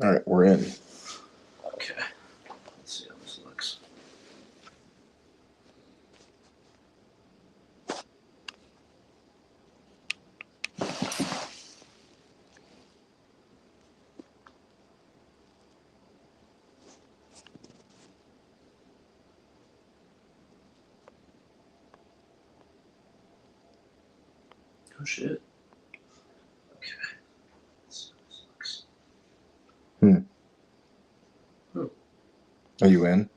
All right, we're in. Okay. Let's see how this looks. Oh shit. Okay. Let's see how this looks. Are you in?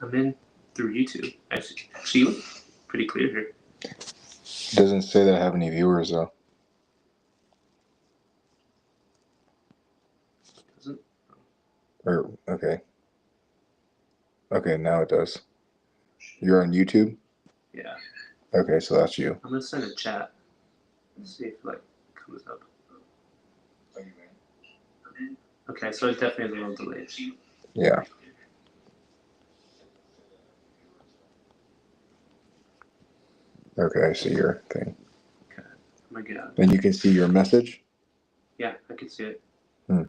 I'm in through YouTube. Actually, you look pretty clear here. It doesn't say that I have any viewers though. Doesn't? Or okay. Okay, now it does. You're on YouTube? Yeah. Okay, so that's you. I'm gonna send a chat. Let's see if it comes up. Are you in? Okay, so it definitely has a little delay. Yeah. Okay, I see your thing. Okay. I'm gonna get out. And you can see your message? Yeah, I can see it. Hmm.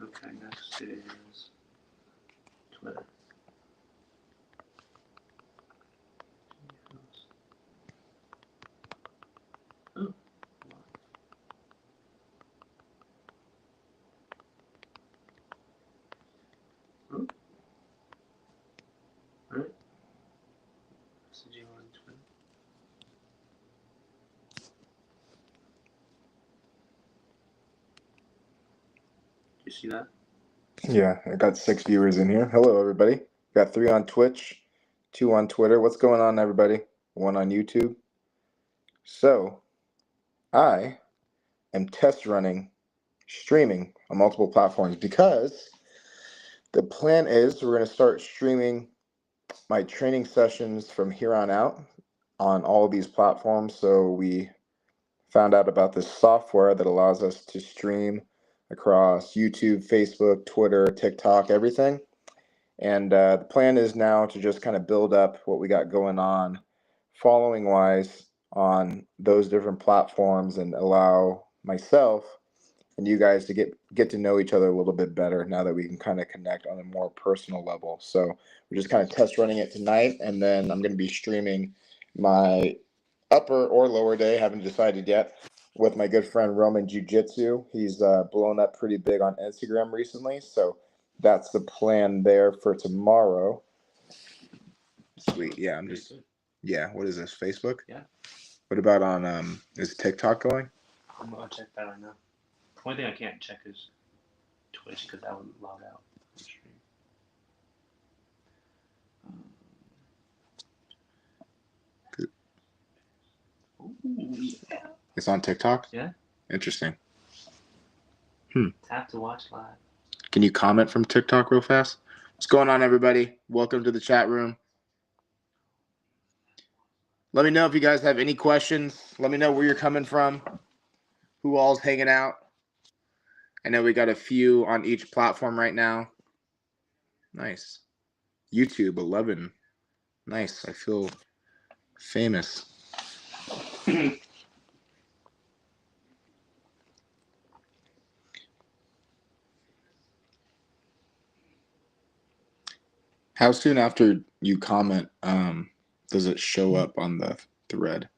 Okay, next is Twitter. Oh. Oh. Alright. Messaging on Twitter. Do you see that? Yeah, I got 6 viewers in here. Hello, everybody. Got 3 on Twitch, 2 on Twitter. What's going on, everybody? 1 on YouTube. So, I am test running streaming on multiple platforms because the plan is we're going to start streaming my training sessions from here on out on all of these platforms. So we found out about this software that allows us to stream across YouTube, Facebook, Twitter, TikTok, everything. And the plan is now to just kind of build up what we got going on following wise on those different platforms and allow myself and you guys to get to know each other a little bit better now that we can kind of connect on a more personal level. So we're just kind of test running it tonight, and then I'm going to be streaming my upper or lower day, haven't decided yet, with my good friend Roman Jiu Jitsu. He's blown up pretty big on Instagram recently, so that's the plan there for tomorrow. Sweet, yeah. I'm just yeah. What is this? Facebook? Yeah. What about on is TikTok going? I'm gonna check that right now. The only thing I can't check is Twitch because that would log out the stream. Ooh, yeah. It's on TikTok? Yeah. Interesting. Tap to watch live. Can you comment from TikTok real fast? What's going on, everybody? Welcome to the chat room. Let me know if you guys have any questions. Let me know where you're coming from. Who all's hanging out? I know we got a few on each platform right now. Nice. YouTube 11. Nice. I feel famous. How soon after you comment does it show up on the thread?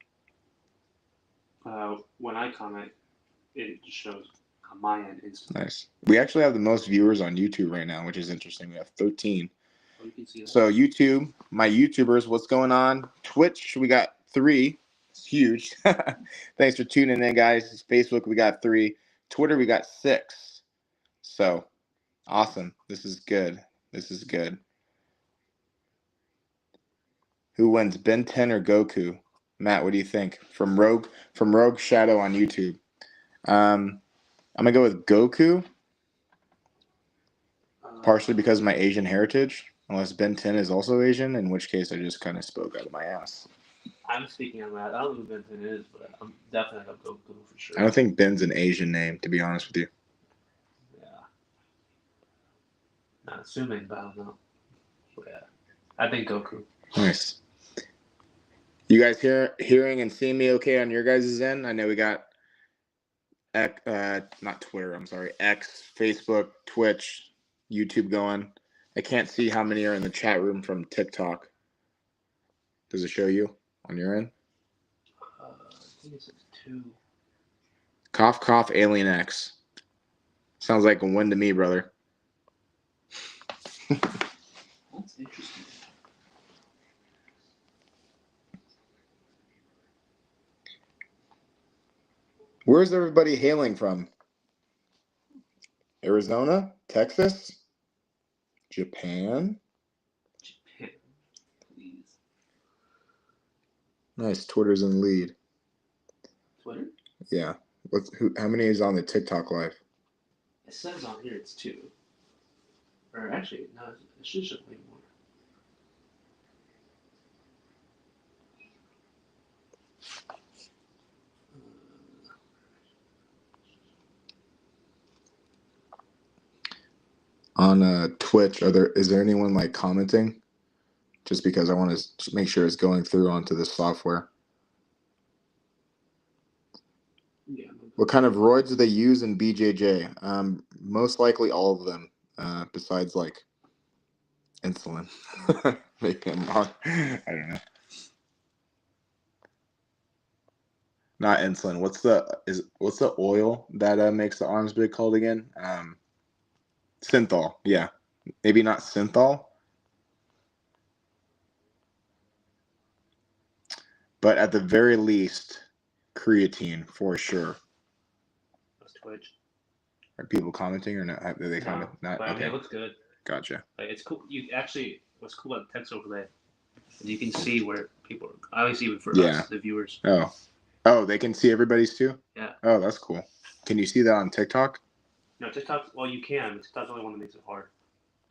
When I comment, it just shows on my end instantly. Nice. We actually have the most viewers on YouTube right now, which is interesting. We have 13. Oh, you can see that. So YouTube, my YouTubers, what's going on? Twitch, we got 3. It's huge. Thanks for tuning in, guys. Facebook, we got 3. Twitter, we got 6. So awesome. This is good. This is good. Who wins, Ben 10 or Goku? Matt, what do you think? From Rogue Shadow on YouTube. I'm gonna go with Goku, partially because of my Asian heritage. Unless Ben 10 is also Asian, in which case I just kind of spoke out of my ass. I'm speaking on that. I don't know who Benton is, but I'm definitely gonna go Goku for sure. I don't think Ben's an Asian name, to be honest with you. Yeah. Not assuming, but I don't know. But yeah. I think Goku. Nice. You guys hearing and seeing me okay on your guys' end? I know we got not Twitter, I'm sorry, X, Facebook, Twitch, YouTube going. I can't see how many are in the chat room from TikTok. Does it show you on your end? I think it says 2. Cough, cough, Alien X. Sounds like a win to me, brother. That's interesting. Where's everybody hailing from? Arizona? Texas? Japan? Japan, please. Nice. Twitter's in the lead. Twitter? Yeah. How many is on the TikTok live? It says on here it's 2. Or actually, no, it should show way more. On Twitch, is there anyone like commenting? Just because I want to make sure it's going through onto this software. Yeah. What kind of roids do they use in BJJ? Most likely all of them, besides like insulin. Maybe I'm wrong. I don't know. Not insulin. What's the oil that makes the arms big called again? Synthol. Yeah, maybe not synthol, but at the very least, creatine for sure. That's Twitch. Are people commenting or not? Do they No, comment? Not. but I mean, Okay. it looks good. Gotcha. Like, it's cool. What's cool about the text overlay is you can see where people are. Obviously, for us, the viewers. Oh, they can see everybody's too? Yeah. Oh, that's cool. Can you see that on TikTok? No, TikTok. Well, you can. TikTok's the only one that makes it hard.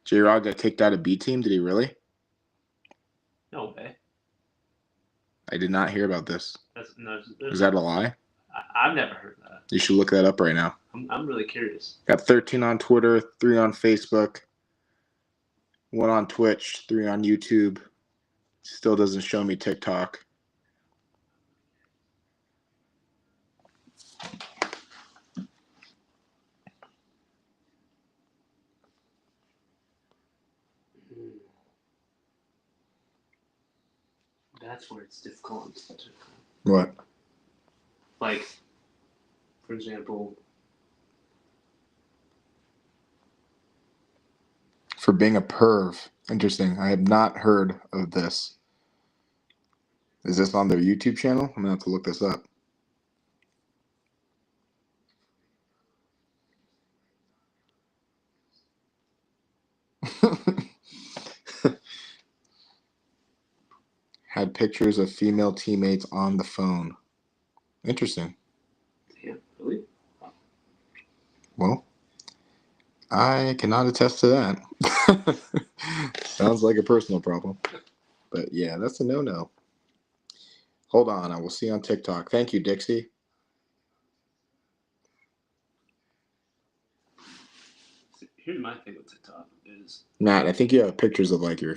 J-Rod got kicked out of B Team. Did he really? No way. I did not hear about this. Is that a lie? I've never heard that. You should look that up right now. I'm really curious. Got 13 on Twitter, 3 on Facebook, 1 on Twitch, 3 on YouTube. Still doesn't show me TikTok. That's where it's difficult. What? Like, for example, for being a perv. Interesting. I have not heard of this. Is this on their YouTube channel? I'm gonna have to look this up. Had pictures of female teammates on the phone. Interesting. Yeah, really? Well, I cannot attest to that. Sounds like a personal problem. But yeah, that's a no-no. Hold on, I will see on TikTok. Thank you, Dixie. Here's my thing with TikTok is Matt, I think you have pictures of like your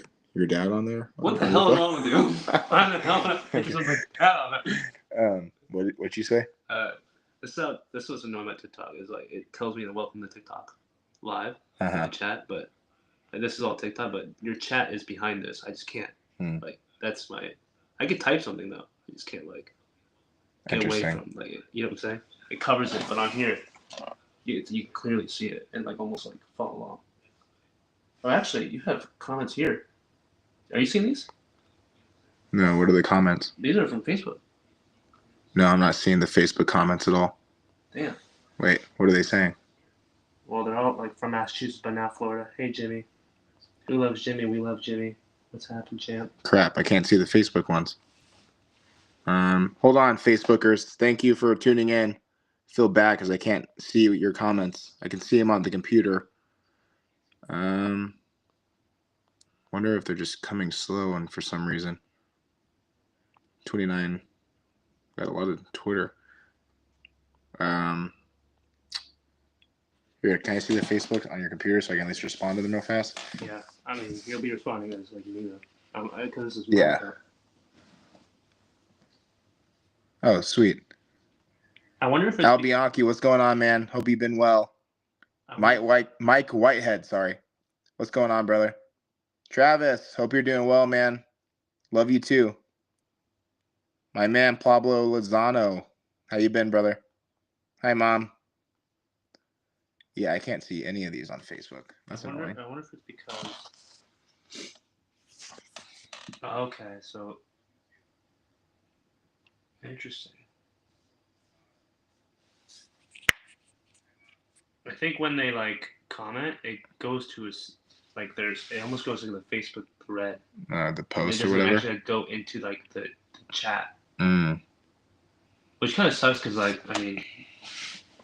dad on there. What the hell is wrong with you? Why the hell have pictures of my dad on it? What'd you say? This was annoying about TikTok is like it tells me to welcome to TikTok live Uh-huh. chat, but like, this is all TikTok, but your chat is behind this. I just can't. Like that's I could type something though. I just can't like get away from like it. You know what I'm saying? It covers it, but on here you can clearly see it and like almost like follow along. Oh, actually, you have comments here. Are you seeing these? No, what are the comments? These are from Facebook. No, I'm not seeing the Facebook comments at all. Damn. Wait, what are they saying? Well, they're all like from Massachusetts, but now Florida. Hey, Jimmy. Who loves Jimmy? We love Jimmy. What's happened, champ? Crap, I can't see the Facebook ones. Hold on, Facebookers. Thank you for tuning in. Feel bad because I can't see your comments. I can see them on the computer. Wonder if they're just coming slow and for some reason. 29. Got a lot of Twitter. Here, can I see the Facebook on your computer so I can at least respond to them real fast? Yeah, I mean, you'll be responding as like you need to. Because this is yeah. Oh, sweet. I wonder if it's Al Bianchi, what's going on, man? Hope you've been well. Mike Whitehead, sorry. What's going on, brother? Travis, hope you're doing well, man. Love you too. My man Pablo Lozano, how you been, brother? Hi, Mom. Yeah, I can't see any of these on Facebook. That's annoying. I wonder if it's because. Oh, okay, so interesting. I think when they like comment, it goes to it almost goes to the Facebook thread. The post it or whatever. Actually go into like the chat. Mm. Which kind of sucks because I mean,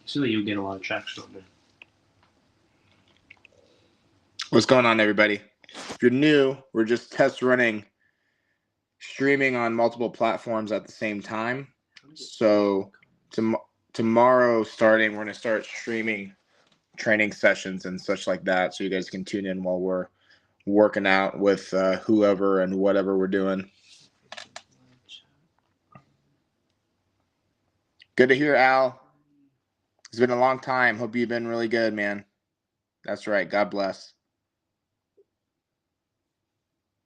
usually you get a lot of traction on there. What's going on, everybody? If you're new, we're just test running streaming on multiple platforms at the same time. So tomorrow starting, we're going to start streaming training sessions and such like that, so you guys can tune in while we're working out with whoever and whatever we're doing. Good to hear, Al. It's been a long time. Hope you've been really good, man. That's right. God bless.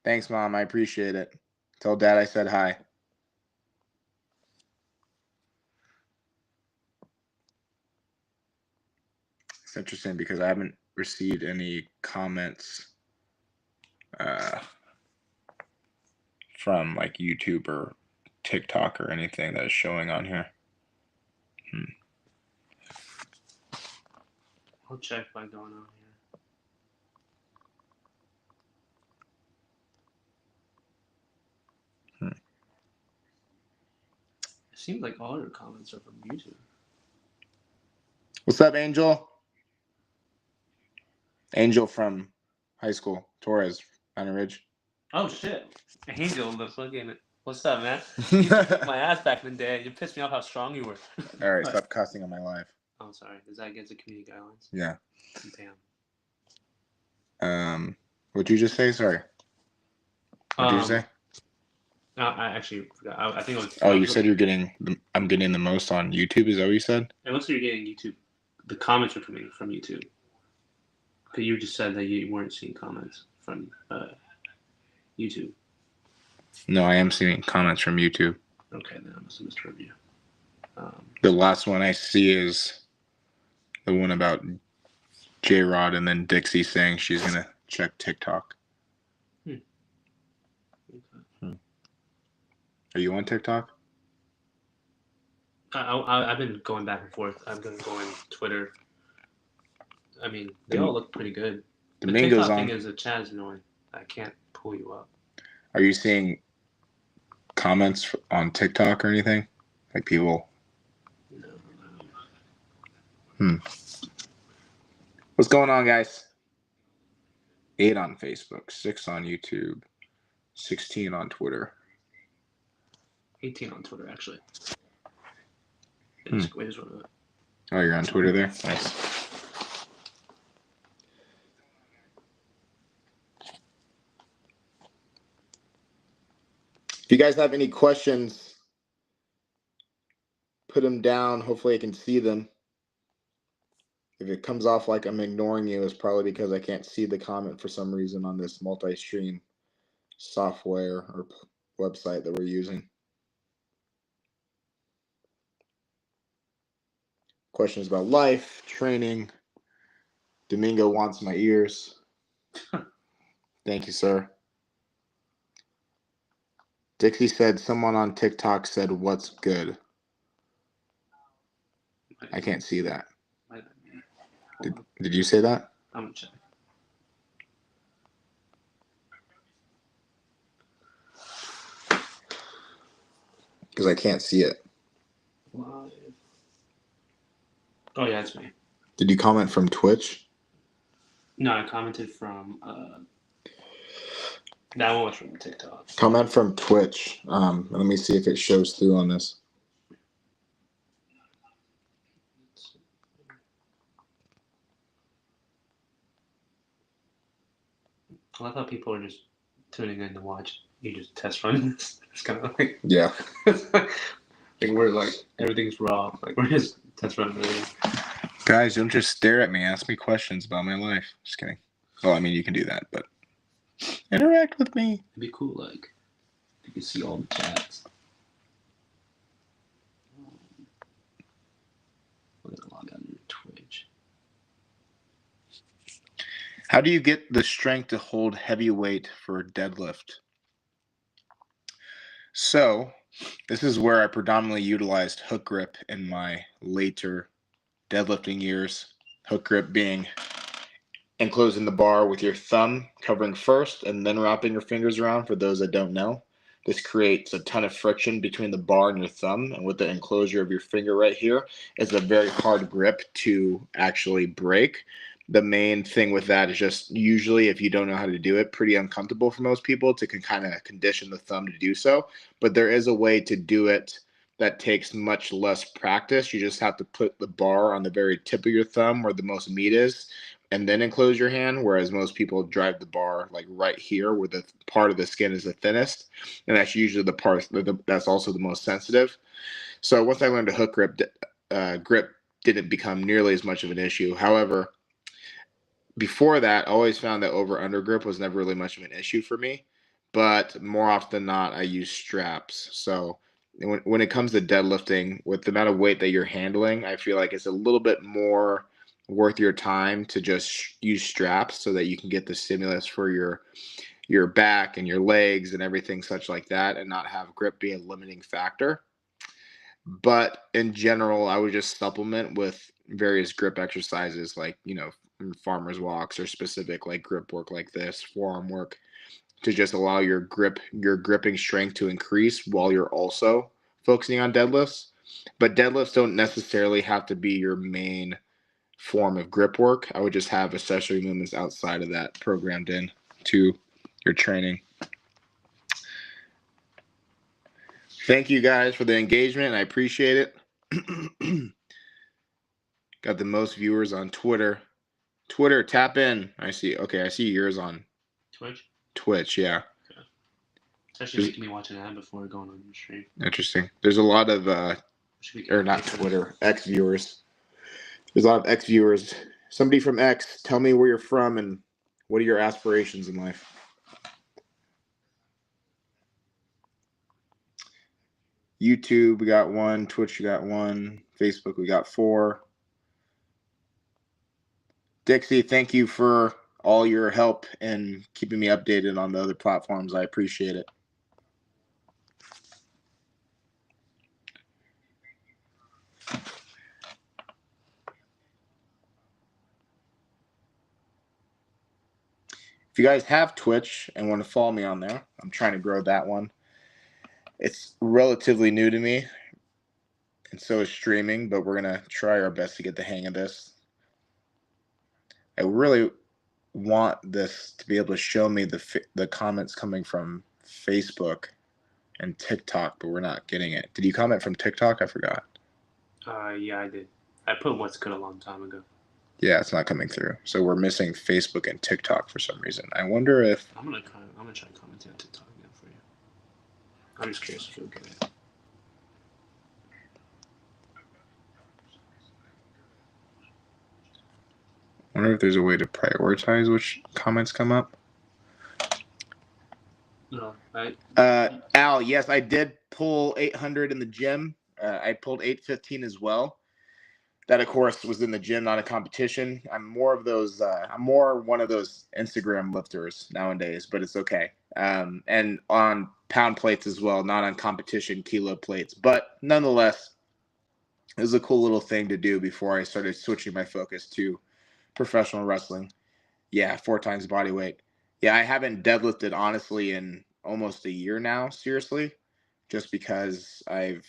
Thanks, Mom. I appreciate it. Tell Dad I said hi. It's interesting because I haven't received any comments from like YouTube or TikTok or anything that is showing on here. I'll check by going on here. It seems like all your comments are from YouTube. What's up, Angel? Angel from high school, Torres, Mountain Ridge. Oh shit, Angel, the fucking. What's up, man? You kicked my ass back in the day. You pissed me off how strong you were. All right, stop cussing on my live. I'm sorry. Is that against the community guidelines? Yeah. Damn. What'd you just say? Sorry. What did you say? No, I actually forgot. I think it was. Oh, you said I'm getting the most on YouTube. Is that what you said? It looks like you're getting YouTube. The comments are coming from YouTube. Because you just said that you weren't seeing comments from YouTube. No, I am seeing comments from YouTube. Okay, then I must have misheard you. The last one I see is the one about J-Rod and then Dixie saying she's going to check TikTok. Okay. Are you on TikTok? I've been going back and forth. I've been going Twitter. I mean, they all look pretty good. The TikTok thing is the chat is annoying. I can't pull you up. Are you seeing comments on TikTok or anything? Like people? No. What's going on, guys? 8 on Facebook, 6 on YouTube, 16 on Twitter. 18 on Twitter, actually. Oh, you're on Twitter there? Nice. If you guys have any questions, put them down. Hopefully I can see them. If it comes off like I'm ignoring you, it's probably because I can't see the comment for some reason on this multi-stream software or website that we're using. Questions about life, training. Domingo wants my ears. Thank you, sir. Dixie said someone on TikTok said, "What's good?" I can't see that. Did you say that? I'm gonna check. Because I can't see it. Live. Oh yeah, it's me. Did you comment from Twitch? No, I commented from that one was from TikTok. Comment from Twitch. Let me see if it shows through on this. I love how people are just tuning in to watch you just test run this. It's kind of like yeah. Like we're like everything's raw. Like we're just test running everything. Guys, don't just stare at me. Ask me questions about my life. Just kidding. Well, I mean, you can do that, but interact with me. It'd be cool, like you can see all the chats. We're gonna log out of your Twitch. How do you get the strength to hold heavy weight for a deadlift? So, this is where I predominantly utilized hook grip in my later deadlifting years. Hook grip being enclosing the bar with your thumb covering first and then wrapping your fingers around for those that don't know. This creates a ton of friction between the bar and your thumb, and with the enclosure of your finger right here, it's a very hard grip to actually break. The main thing with that is just usually, if you don't know how to do it, pretty uncomfortable for most people to kind of condition the thumb to do so. But there is a way to do it that takes much less practice. You just have to put the bar on the very tip of your thumb where the most meat is, and then enclose your hand, whereas most people drive the bar like right here where the part of the skin is the thinnest, and that's usually the part that's also the most sensitive. So once I learned a hook grip, grip didn't become nearly as much of an issue. However, before that, I always found that over-under grip was never really much of an issue for me, but more often than not, I use straps. So when it comes to deadlifting, with the amount of weight that you're handling, I feel like it's a little bit more worth your time to just use straps so that you can get the stimulus for your back and your legs and everything such like that, and not have grip be a limiting factor. But in general, I would just supplement with various grip exercises like, farmer's walks or specific like grip work like this, forearm work, to just allow your gripping strength to increase while you're also focusing on deadlifts. But deadlifts don't necessarily have to be your main form of grip work. I would just have accessory movements outside of that programmed in to your training. Thank you guys for the engagement. I appreciate it. Got the most viewers on Twitter. Twitter, tap in. I see. Okay, I see yours on Twitch, yeah. Okay. It's actually making me watch an ad before going on your stream. Interesting. There's a lot of or not Twitter, X viewers. There's a lot of X viewers. Somebody from X, tell me where you're from and what are your aspirations in life? YouTube, we got 1. Twitch, we got 1. Facebook, we got 4. Dixie, thank you for all your help and keeping me updated on the other platforms. I appreciate it. If you guys have Twitch and want to follow me on there, I'm trying to grow that one. It's relatively new to me, and so is streaming, but we're going to try our best to get the hang of this. I really want this to be able to show me the comments coming from Facebook and TikTok, but we're not getting it. Did you comment from TikTok? I forgot. Yeah, I did. I put what's good a long time ago. Yeah, it's not coming through. So we're missing Facebook and TikTok for some reason. I wonder if I'm gonna try commenting on TikTok again for you. I'm just curious if you'll get it. I wonder if there's a way to prioritize which comments come up. No, Al, yes, I did pull 800 in the gym. I pulled 815 as well. That, of course, was in the gym, not a competition. I'm more one of those Instagram lifters nowadays, but it's okay. And on pound plates as well, not on competition kilo plates. But nonetheless, it was a cool little thing to do before I started switching my focus to professional wrestling. Yeah, 4 times body weight. Yeah, I haven't deadlifted, honestly, in almost a year now, seriously, just because I'm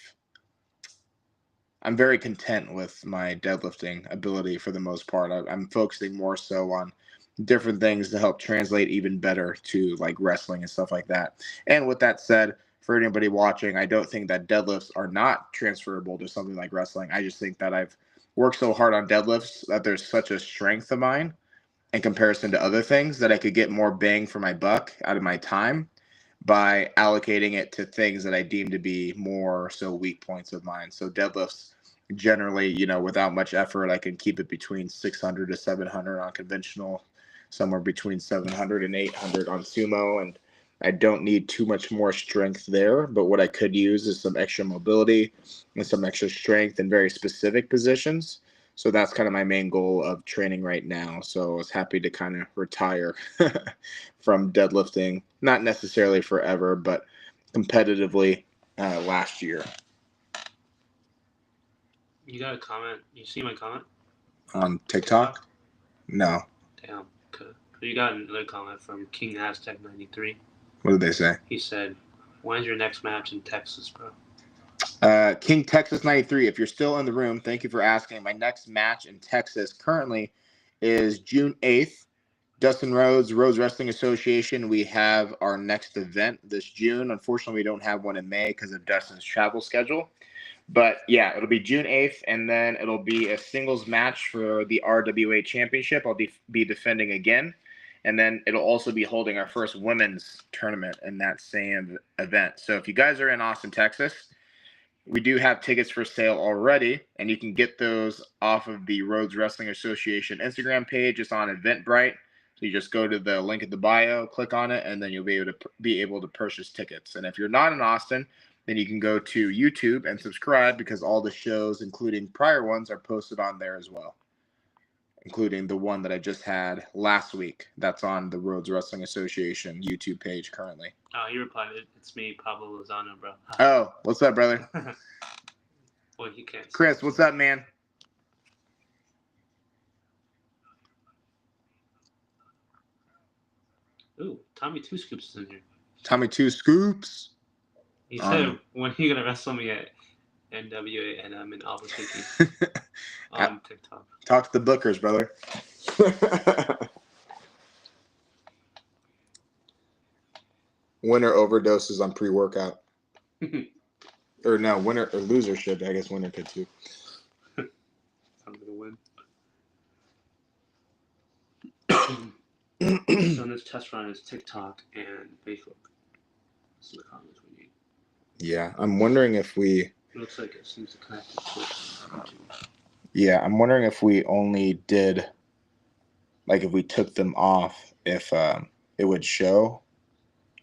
very content with my deadlifting ability for the most part. I'm focusing more so on different things to help translate even better to like wrestling and stuff like that. And with that said, for anybody watching, I don't think that deadlifts are not transferable to something like wrestling. I just think that I've worked so hard on deadlifts that there's such a strength of mine in comparison to other things that I could get more bang for my buck out of my time by allocating it to things that I deem to be more so weak points of mine. So deadlifts, generally, without much effort, I can keep it between 600 to 700 on conventional, somewhere between 700 and 800 on sumo, and I don't need too much more strength there. But what I could use is some extra mobility and some extra strength in very specific positions. So that's kind of my main goal of training right now. So I was happy to kind of retire from deadlifting, not necessarily forever, but competitively last year. You got a comment? You see my comment? On TikTok? No. Damn. Okay. You got another comment from King Aztec 93. What did they say? He said, "When's your next match in Texas, bro?" King Texas 93. If you're still in the room, thank you for asking. My next match in Texas currently is June 8th. Dustin Rhodes Wrestling Association. We have our next event this June. Unfortunately, we don't have one in May because of Dustin's travel schedule. But yeah, it'll be June 8th, and then it'll be a singles match for the RWA Championship. I'll be defending again. And then it'll also be holding our first women's tournament in that same event. So if you guys are in Austin, Texas, we do have tickets for sale already, and you can get those off of the Rhodes Wrestling Association Instagram page. It's on Eventbrite. So you just go to the link in the bio, click on it, and then you'll be able to purchase tickets. And if you're not in Austin, then you can go to YouTube and subscribe, because all the shows, including prior ones, are posted on there as well, including the one that I just had last week. That's on the Rhodes Wrestling Association YouTube page currently. Oh, he replied, "It's me, Pablo Lozano, bro." Oh, what's up, brother? Well, you can't. Chris, what's up, man? Ooh, Tommy Two Scoops is in here. Tommy Two Scoops. He said, "When are you gonna wrestle me at NWA and I'm in Albuquerque?" On TikTok. Talk to the bookers, brother. Winner overdoses on pre-workout. Or no, winner or loser should. I guess winner could too. I'm gonna win. So in this test run is TikTok and Facebook. This is the comments we need. Yeah, I'm wondering if we. It looks like it seems to connect to Twitch and YouTube. Yeah, I'm wondering if we only did, like, if we took them off, if it would show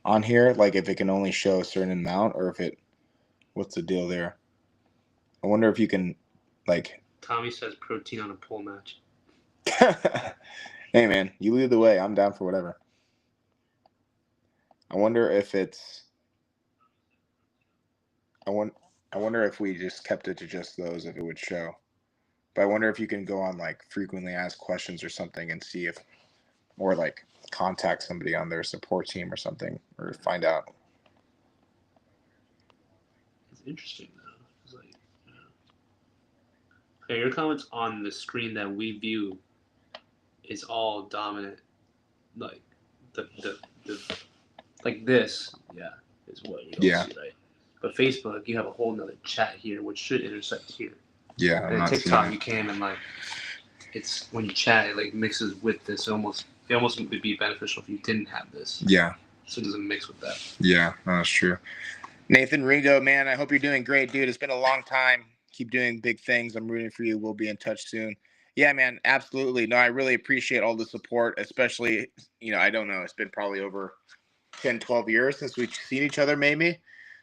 on here, like if it can only show a certain amount, or if it. What's the deal there? I wonder if you can, like. Tommy says protein on a pole match. Hey man, you lead the way. I'm down for whatever. I wonder if it's. I wonder if we just kept it to just those, if it would show. But I wonder if you can go on like frequently asked questions or something and see if, or like contact somebody on their support team or something, or find out. It's interesting though. It's like, okay, your comments on the screen that we view is all dominant, like the like this, is what you don't see, right? But Facebook, you have a whole nother chat here, which should intersect here. Yeah, and TikTok, you can, and like, it's when you chat, it like mixes with this. It almost would be beneficial if you didn't have this. Yeah. So it doesn't mix with that. Yeah, that's true. Nathan Ringo, man, I hope you're doing great, dude. It's been a long time. Keep doing big things. I'm rooting for you. We'll be in touch soon. Yeah, man, absolutely. No, I really appreciate all the support, especially, I don't know, it's been probably over 10, 12 years since we've seen each other, maybe.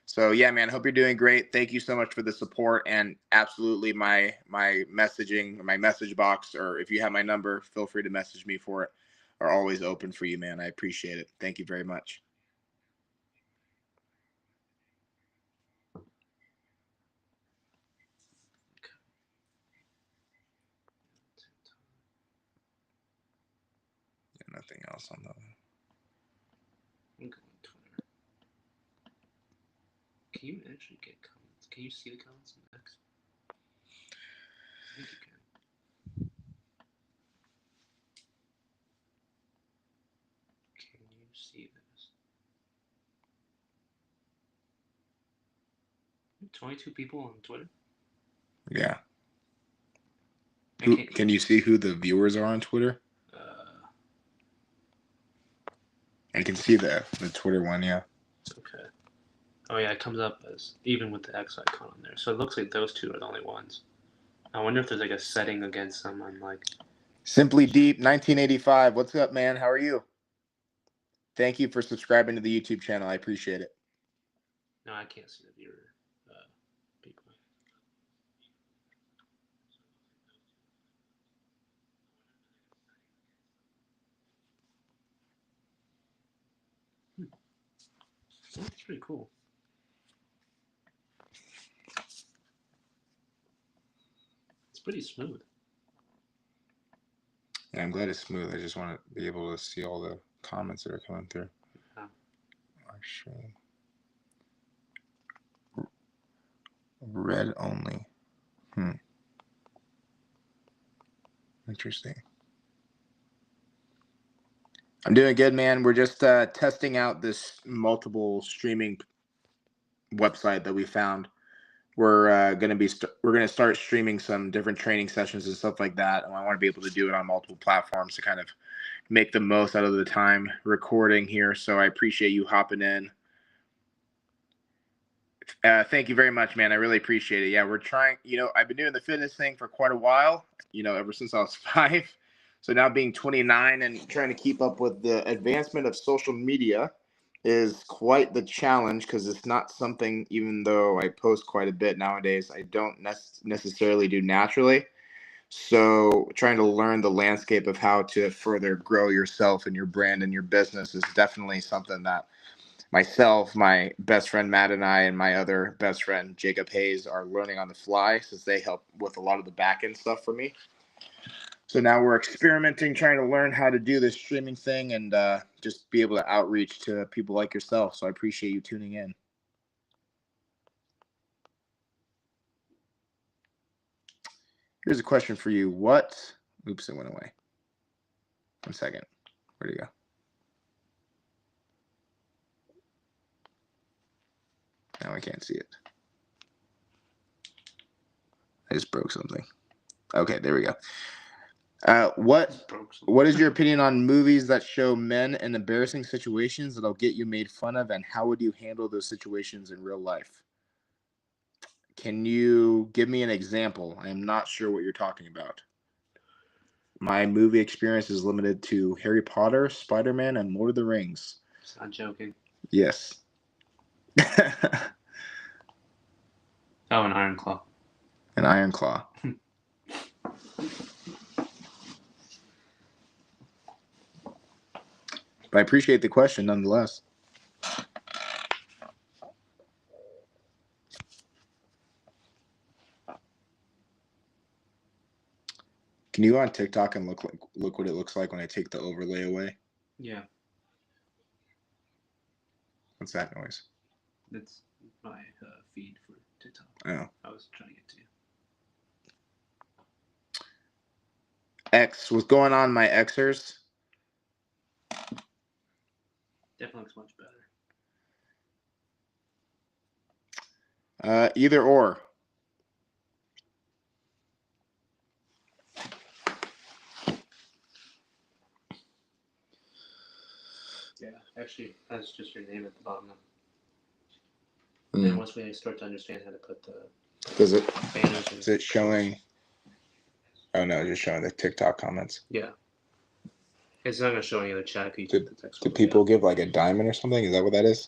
So, yeah, man, hope you're doing great. Thank you so much for the support. And absolutely, my messaging, my message box, or if you have my number, feel free to message me for it, are always open for you, man. I appreciate it. Thank you very much. Nothing else on the. I'm going Twitter. Can you actually get comments? Can you see the comments in X? I think you can. Can you see this? 22 people on Twitter? Yeah. Can you see who the viewers are on Twitter? I can see the Twitter one, yeah. Okay. Oh yeah, it comes up as even with the X icon on there. So it looks like those two are the only ones. I wonder if there's like a setting against them on like. Simply Deep 1985. What's up, man? How are you? Thank you for subscribing to the YouTube channel. I appreciate it. No, I can't see the viewer people. That's pretty cool. It's pretty smooth. Yeah, I'm glad it's smooth. I just want to be able to see all the comments that are coming through. Yeah. Actually, red only. Interesting. I'm doing good, man. We're just testing out this multiple streaming website that we found. We're gonna start streaming some different training sessions and stuff like that, and I want to be able to do it on multiple platforms to kind of make the most out of the time recording here. So I appreciate you hopping in. Thank you very much, man. I really appreciate it. Yeah, we're trying. I've been doing the fitness thing for quite a while. Ever since I was 5. So now being 29 and trying to keep up with the advancement of social media is quite the challenge because it's not something, even though I post quite a bit nowadays, I don't necessarily do naturally. So trying to learn the landscape of how to further grow yourself and your brand and your business is definitely something that myself, my best friend Matt, and I, and my other best friend Jacob Hayes are learning on the fly since they help with a lot of the back end stuff for me. So now we're experimenting, trying to learn how to do this streaming thing and just be able to outreach to people like yourself. So I appreciate you tuning in. Here's a question for you. Oops, it went away. 1 second. Where'd it go? Now I can't see it. I just broke something. Okay, there we go. What is your opinion on movies that show men in embarrassing situations that'll get you made fun of, and how would you handle those situations in real life? Can you give me an example? I am not sure what you're talking about. My movie experience is limited to Harry Potter, Spider-Man, and Lord of the Rings. Not joking. Yes. Oh, an Iron Claw. An Iron Claw. But I appreciate the question nonetheless. Can you go on TikTok and look what it looks like when I take the overlay away? Yeah. What's that noise? That's my feed for TikTok. Oh. I was trying to get to you. X, what's going on, my Xers? Definitely looks much better. Either or. Yeah, actually, that's just your name at the bottom now. And then once we start to understand how to put the banners in. Is it showing? Oh no, just showing the TikTok comments. Yeah. It's not going to show any of the chat. Do people give like a diamond or something? Is that what that is?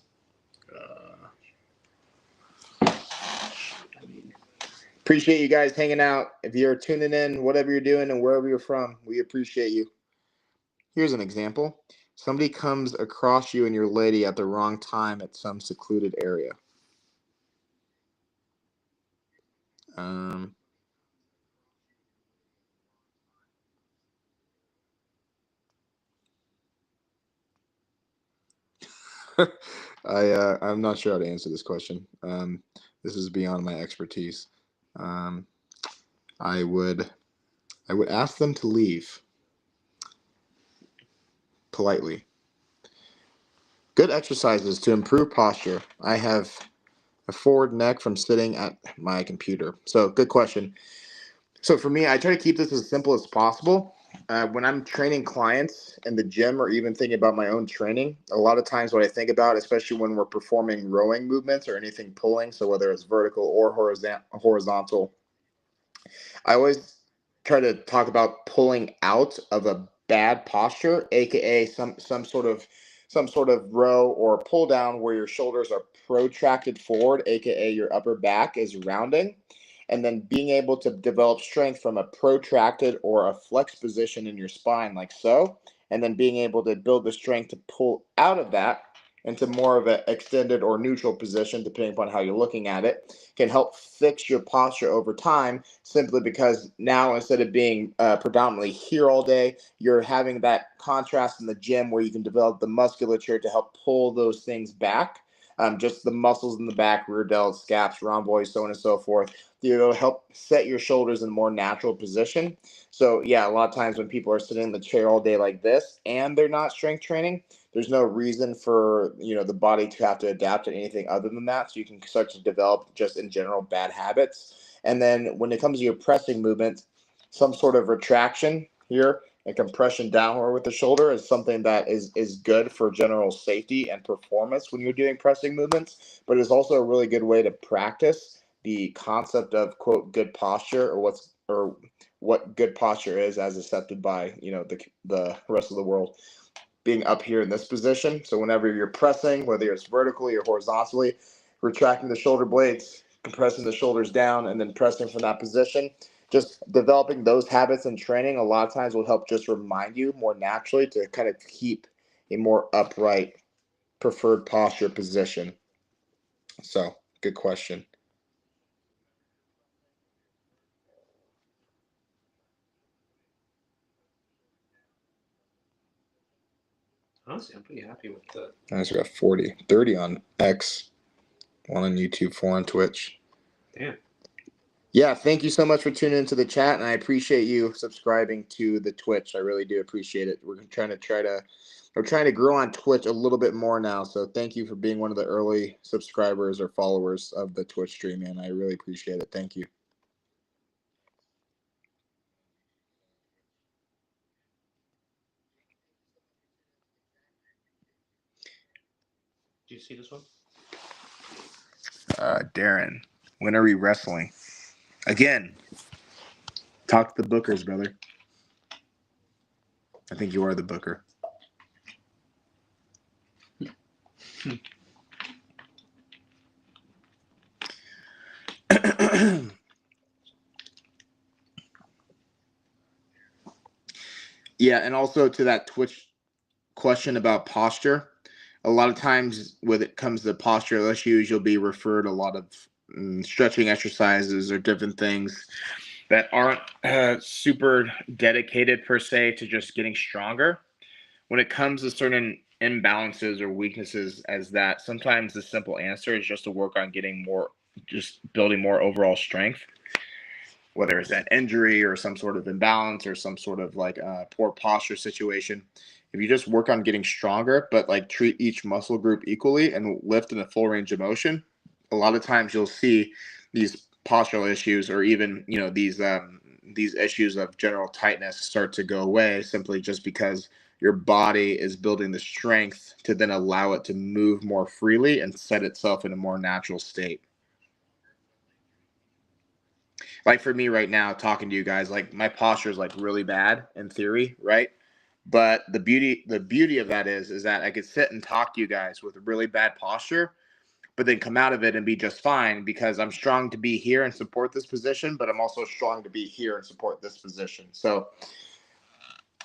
Appreciate you guys hanging out. If you're tuning in, whatever you're doing and wherever you're from, we appreciate you. Here's an example. Somebody comes across you and your lady at the wrong time at some secluded area. I'm not sure how to answer this question. This is beyond my expertise. I would ask them to leave politely. Good exercises to improve posture. I have a forward neck from sitting at my computer. So good question. So for me, I try to keep this as simple as possible. When I'm training clients in the gym or even thinking about my own training, a lot of times what I think about, especially when we're performing rowing movements or anything pulling, so whether it's vertical or horizontal, I always try to talk about pulling out of a bad posture, aka some sort of row or pull down where your shoulders are protracted forward, aka your upper back is rounding, and then being able to develop strength from a protracted or a flex position in your spine, like so, and then being able to build the strength to pull out of that into more of an extended or neutral position, depending upon how you're looking at it, can help fix your posture over time, simply because now instead of being predominantly here all day, you're having that contrast in the gym where you can develop the musculature to help pull those things back. Just the muscles in the back, rear delts, scaps, rhomboids, so on and so forth. It'll help set your shoulders in a more natural position. So yeah, a lot of times when people are sitting in the chair all day like this and they're not strength training, there's no reason for the body to have to adapt to anything other than that. So you can start to develop just in general bad habits. And then when it comes to your pressing movements, some sort of retraction here and compression downward with the shoulder is something that is good for general safety and performance when you're doing pressing movements, but it's also a really good way to practice the concept of quote good posture, or what good posture is as accepted by the rest of the world, being up here in this position. So whenever you're pressing, whether it's vertically or horizontally, retracting the shoulder blades, compressing the shoulders down, and then pressing from that position, just developing those habits and training a lot of times will help just remind you more naturally to kind of keep a more upright preferred posture position. So good question. Honestly, I'm pretty happy with the. I just got 40, 30 on X, 1 on YouTube, 4 on Twitch. Damn. Yeah, thank you so much for tuning into the chat, and I appreciate you subscribing to the Twitch. I really do appreciate it. We're trying to grow on Twitch a little bit more now, so thank you for being one of the early subscribers or followers of the Twitch stream, man. I really appreciate it. Thank you. Do you see this one? Darren, when are we wrestling? Again, talk to the bookers, brother. I think you are the booker. Yeah, and also to that Twitch question about posture, a lot of times when it comes to postural issues, you'll be referred a lot of stretching exercises or different things that aren't super dedicated per se to just getting stronger. When it comes to certain imbalances or weaknesses, as that, sometimes the simple answer is just to work on getting more, just building more overall strength, whether it's an injury or some sort of imbalance or some sort of like poor posture situation. If you just work on getting stronger, but like treat each muscle group equally and lift in a full range of motion, a lot of times you'll see these postural issues or even these issues of general tightness start to go away, simply just because your body is building the strength to then allow it to move more freely and set itself in a more natural state. Like for me right now, talking to you guys, like my posture is like really bad in theory, right? But the beauty of that is that I could sit and talk to you guys with a really bad posture, but then come out of it and be just fine because I'm strong to be here and support this position, but I'm also strong to be here and support this position. So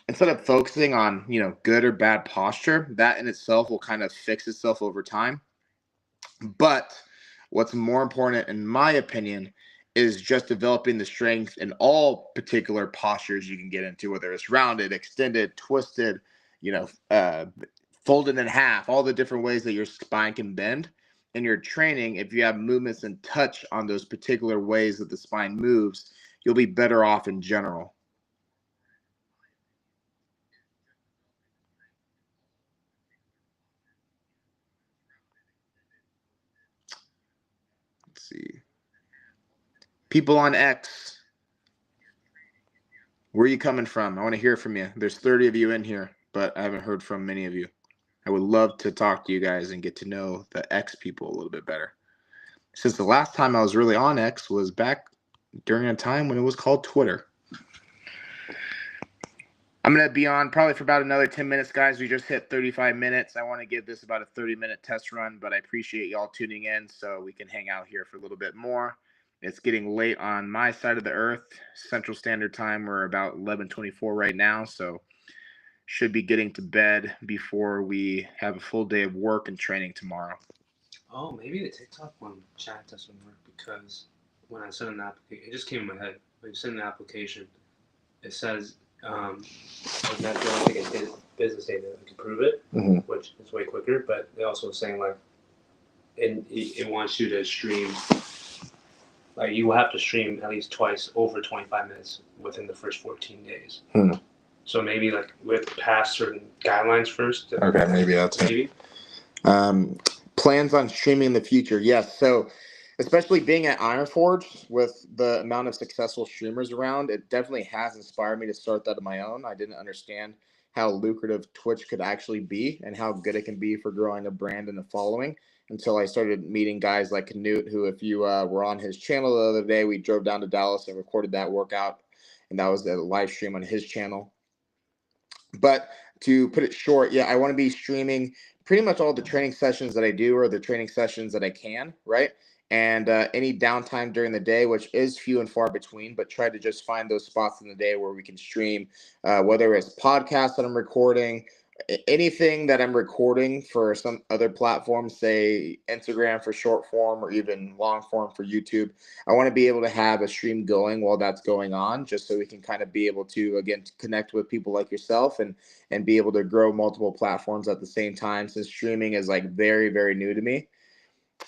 instead of focusing on good or bad posture, that in itself will kind of fix itself over time. But what's more important, in my opinion, is just developing the strength in all particular postures you can get into, whether it's rounded, extended, twisted, folded in half, all the different ways that your spine can bend. In your training, if you have movements and touch on those particular ways that the spine moves, you'll be better off in general. Let's see. People on X, Where are you coming from? I want to hear from you. There's 30 of you in here, but I haven't heard from many of you. I would love to talk to you guys and get to know the X people a little bit better. Since the last time I was really on X was back during a time when it was called Twitter. I'm going to be on probably for about another 10 minutes, guys. We just hit 35 minutes. I want to give this about a 30-minute test run, but I appreciate y'all tuning in so we can hang out here for a little bit more. It's getting late on my side of the earth. Central Standard Time, we're about 11:24 right now, so should be getting to bed before we have a full day of work and training tomorrow. Oh, maybe the TikTok one chat doesn't work because when I send an application, it just came in my head. When you send an application, it says that's the only thing is business data that can prove it, which is way quicker. But they also saying like, it wants you to stream. Like you will have to stream at least twice over 25 minutes within the first 14 days. So maybe like we have to pass certain guidelines first. Okay, maybe that's it. Plans on streaming in the future. Yes. So especially being at Ironforge with the amount of successful streamers around, it definitely has inspired me to start that on my own. I didn't understand how lucrative Twitch could actually be and how good it can be for growing a brand and a following until I started meeting guys like Knut, who, if you were on his channel the other day, we drove down to Dallas and recorded that workout, and that was a live stream on his channel. But to put it short, yeah, I want to be streaming pretty much all the training sessions that I do or the training sessions that I can, right? And any downtime during the day, which is few and far between, but try to just find those spots in the day where we can stream, whether it's podcasts that I'm recording, anything that I'm recording for some other platform, say Instagram for short form or even long form for YouTube. I want to be able to have a stream going while that's going on, just so we can kind of be able to, again, connect with people like yourself and be able to grow multiple platforms at the same time, since streaming is like very, very new to me.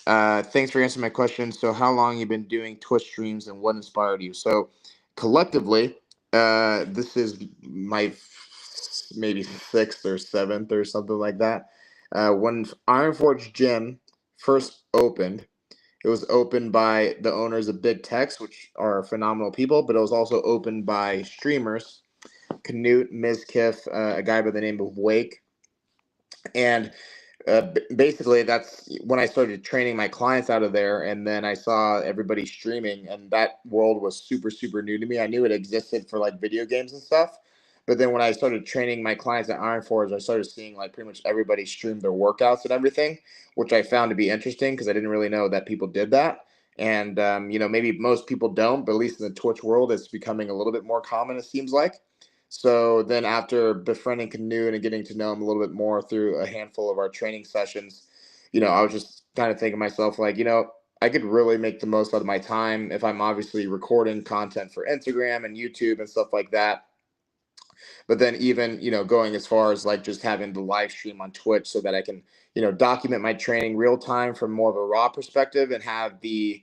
Thanks for answering my question. So how long you been doing Twitch streams and what inspired you? So collectively, this is my maybe 6th or 7th or something like that. When Ironforge Gym first opened, it was opened by the owners of Big Tex, which are phenomenal people, but it was also opened by streamers, Knut, Mizkif, a guy by the name of Wake. And basically, that's when I started training my clients out of there. And then I saw everybody streaming, and that world was super, super new to me. I knew it existed for like video games and stuff. But then when I started training my clients at Ironforge, I started seeing like pretty much everybody stream their workouts and everything, which I found to be interesting because I didn't really know that people did that. And, maybe most people don't, but at least in the Twitch world, it's becoming a little bit more common, it seems like. So then after befriending Knut and getting to know him a little bit more through a handful of our training sessions, I was just kind of thinking to myself, like, I could really make the most out of my time if I'm obviously recording content for Instagram and YouTube and stuff like that. But then even, going as far as like just having the live stream on Twitch so that I can, document my training real time from more of a raw perspective and have the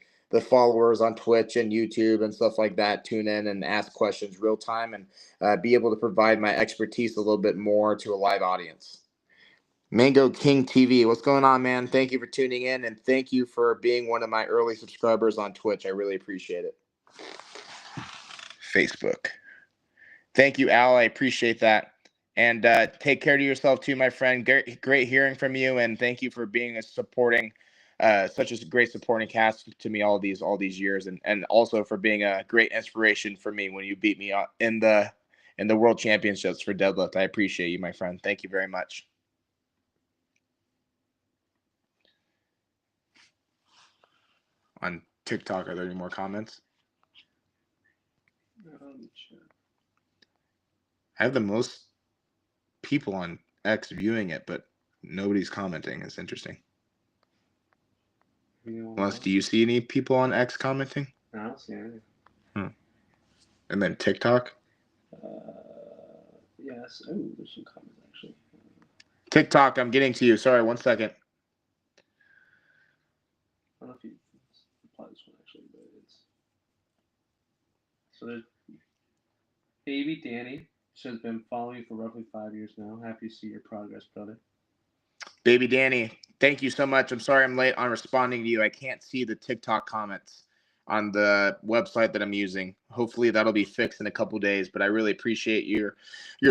followers on Twitch and YouTube and stuff like that tune in and ask questions real time and be able to provide my expertise a little bit more to a live audience. Mango King TV, what's going on, man? Thank you for tuning in, and thank you for being one of my early subscribers on Twitch. I really appreciate it. Facebook. Thank you, Al. I appreciate that. And take care to yourself too, my friend. Great hearing from you, and thank you for being such a great supporting cast to me all these years, and also for being a great inspiration for me when you beat me in the World Championships for deadlift. I appreciate you, my friend. Thank you very much. On TikTok, are there any more comments? I have the most people on X viewing it, but nobody's commenting. It's interesting. Unless, do you see any people on X commenting? I don't see anything. And then TikTok? Yes. Oh, there's some comments actually. TikTok, I'm getting to you. Sorry, 1 second. I don't know if you apply this one actually, but it's so there's Baby Danny. Has been following you for roughly 5 years now. Happy to see your progress, brother. Baby Danny, thank you so much. I'm sorry I'm late on responding to you. I can't see the TikTok comments. on the website that I'm using. Hopefully that'll be fixed in a couple days, but I really appreciate your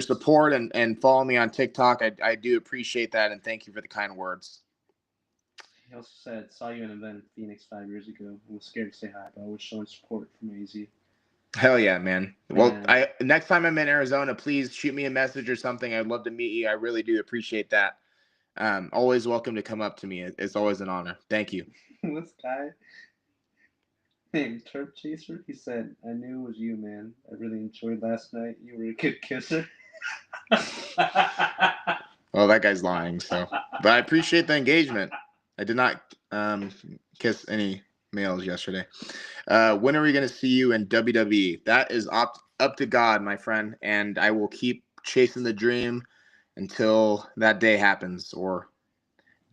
support and follow me on TikTok. I do appreciate that, and thank you for the kind words. He also said, saw you at an event in Phoenix 5 years ago and was scared to say hi, but I was showing support from AZ. Hell yeah, man. Well, next time I'm in Arizona, please shoot me a message or something. I'd love to meet you. I really do appreciate that. Always welcome to come up to me. It's always an honor. Thank you. This guy named Turf Chaser, he said, I knew it was you, man. I really enjoyed last night. You were a good kisser. Well, that guy's lying, so. But I appreciate the engagement. I did not kiss any males yesterday. When are we going to see you in WWE? That is up to God, my friend, and I will keep chasing the dream until that day happens, or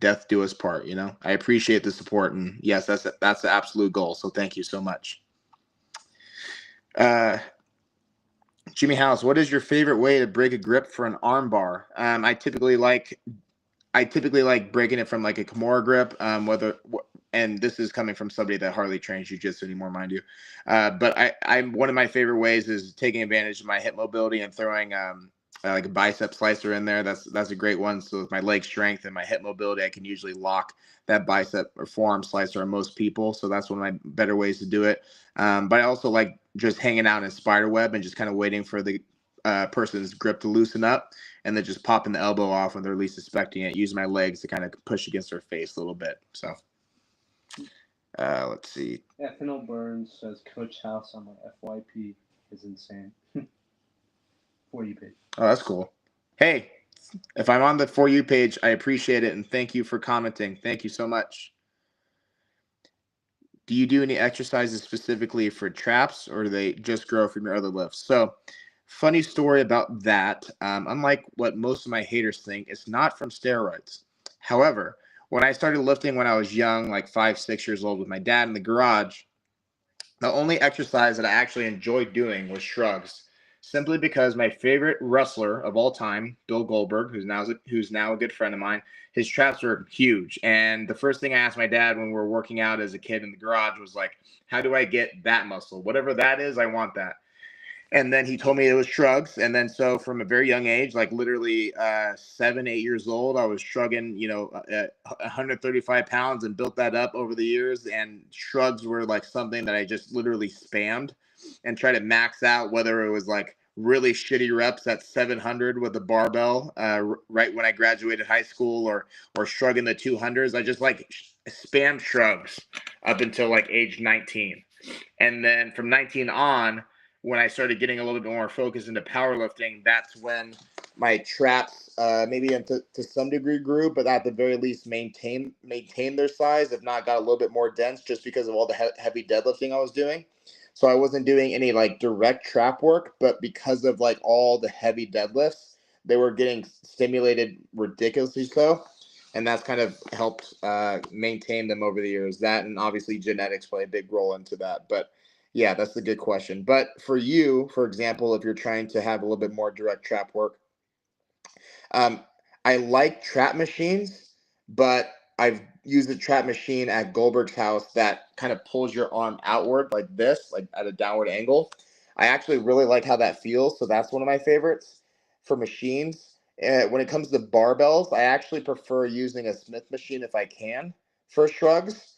death do us part. You know, I appreciate the support, and yes, that's the absolute goal. So thank you so much. Jimmy House, what is your favorite way to break a grip for an arm bar? I typically like breaking it from like a Kimura grip, and this is coming from somebody that hardly trains jiu-jitsu anymore, mind you. But I'm one of my favorite ways is taking advantage of my hip mobility and throwing like a bicep slicer in there. That's a great one. So with my leg strength and my hip mobility, I can usually lock that bicep or forearm slicer on most people. So that's one of my better ways to do it. But I also like just hanging out in a spider web and just kind of waiting for the person's grip to loosen up, and then just popping the elbow off when they're least suspecting it, using my legs to kind of push against their face a little bit. So let's see. Ethanol Burns says Coach House on my FYP is insane. For You page. Oh, that's cool. Hey, if I'm on the For You page, I appreciate it, and thank you for commenting. Thank you so much. Do you do any exercises specifically for traps, or do they just grow from your other lifts? So, funny story about that. Unlike what most of my haters think, it's not from steroids. However, when I started lifting when I was young, like 5, 6 years old with my dad in the garage, the only exercise that I actually enjoyed doing was shrugs, simply because my favorite wrestler of all time, Bill Goldberg, who's now a good friend of mine, his traps were huge. And the first thing I asked my dad when we were working out as a kid in the garage was like, how do I get that muscle? Whatever that is, I want that. And then he told me it was shrugs. And then so from a very young age, like literally 7, 8 years old, I was shrugging, 135 pounds and built that up over the years. And shrugs were like something that I just literally spammed and tried to max out, whether it was like really shitty reps at 700 with a barbell right when I graduated high school, or shrugging the 200s. I just like spam shrugs up until like age 19. And then from 19 on, when I started getting a little bit more focused into powerlifting, that's when my traps maybe to some degree grew, but at the very least maintained their size, if not got a little bit more dense, just because of all the heavy deadlifting I was doing. So I wasn't doing any like direct trap work, but because of like all the heavy deadlifts, they were getting stimulated ridiculously so. And that's kind of helped maintain them over the years. That, and obviously genetics play a big role into that. But yeah, that's a good question. But for you, for example, if you're trying to have a little bit more direct trap work, I like trap machines, but I've used a trap machine at Goldberg's house that kind of pulls your arm outward like this, like at a downward angle. I actually really like how that feels. So that's one of my favorites for machines. When it comes to barbells, I actually prefer using a Smith machine if I can for shrugs.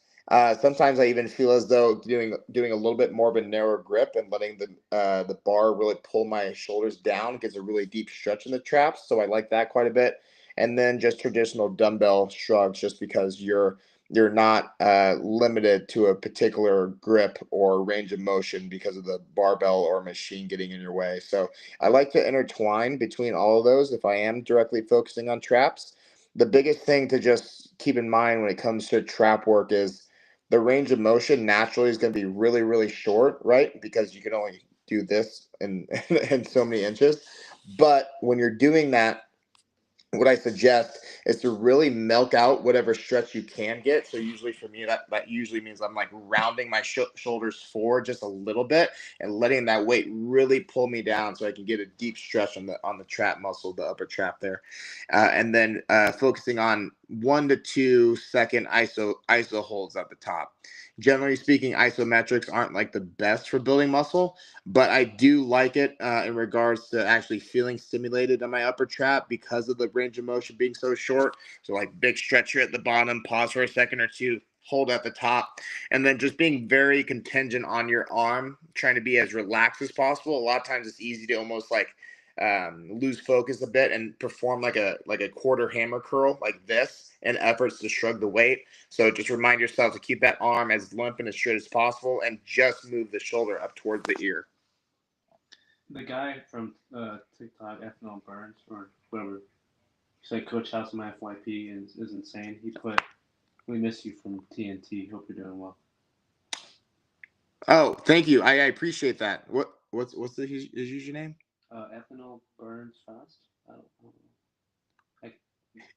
Sometimes I even feel as though doing a little bit more of a narrow grip and letting the bar really pull my shoulders down gives a really deep stretch in the traps. So I like that quite a bit. And then just traditional dumbbell shrugs, just because you're not limited to a particular grip or range of motion because of the barbell or machine getting in your way. So I like to intertwine between all of those if I am directly focusing on traps. The biggest thing to just keep in mind when it comes to trap work is the range of motion naturally is going to be really, really short, right? Because you can only do this in, in so many inches. But when you're doing that, what I suggest is to really milk out whatever stretch you can get. So usually for me, that usually means I'm like rounding my shoulders forward just a little bit and letting that weight really pull me down so I can get a deep stretch on the trap muscle, the upper trap there. And then focusing on 1 to 2 second iso holds at the top. Generally speaking, isometrics aren't like the best for building muscle, but I do like it in regards to actually feeling stimulated in my upper trap because of the range of motion being so short. So like big stretcher at the bottom, pause for a second or two, hold at the top, and then just being very contingent on your arm, trying to be as relaxed as possible. A lot of times it's easy to almost like lose focus a bit and perform like a quarter hammer curl like this in efforts to shrug the weight. So just remind yourself to keep that arm as limp and as straight as possible and just move the shoulder up towards the ear. The guy from TikTok, Ethanol Burns, or whoever, said Coach House my FYP is insane. He put, "We miss you from TNT. Hope you're doing well." Oh, thank you. I appreciate that. What's his username? Ethanol Burns Fast. I don't know.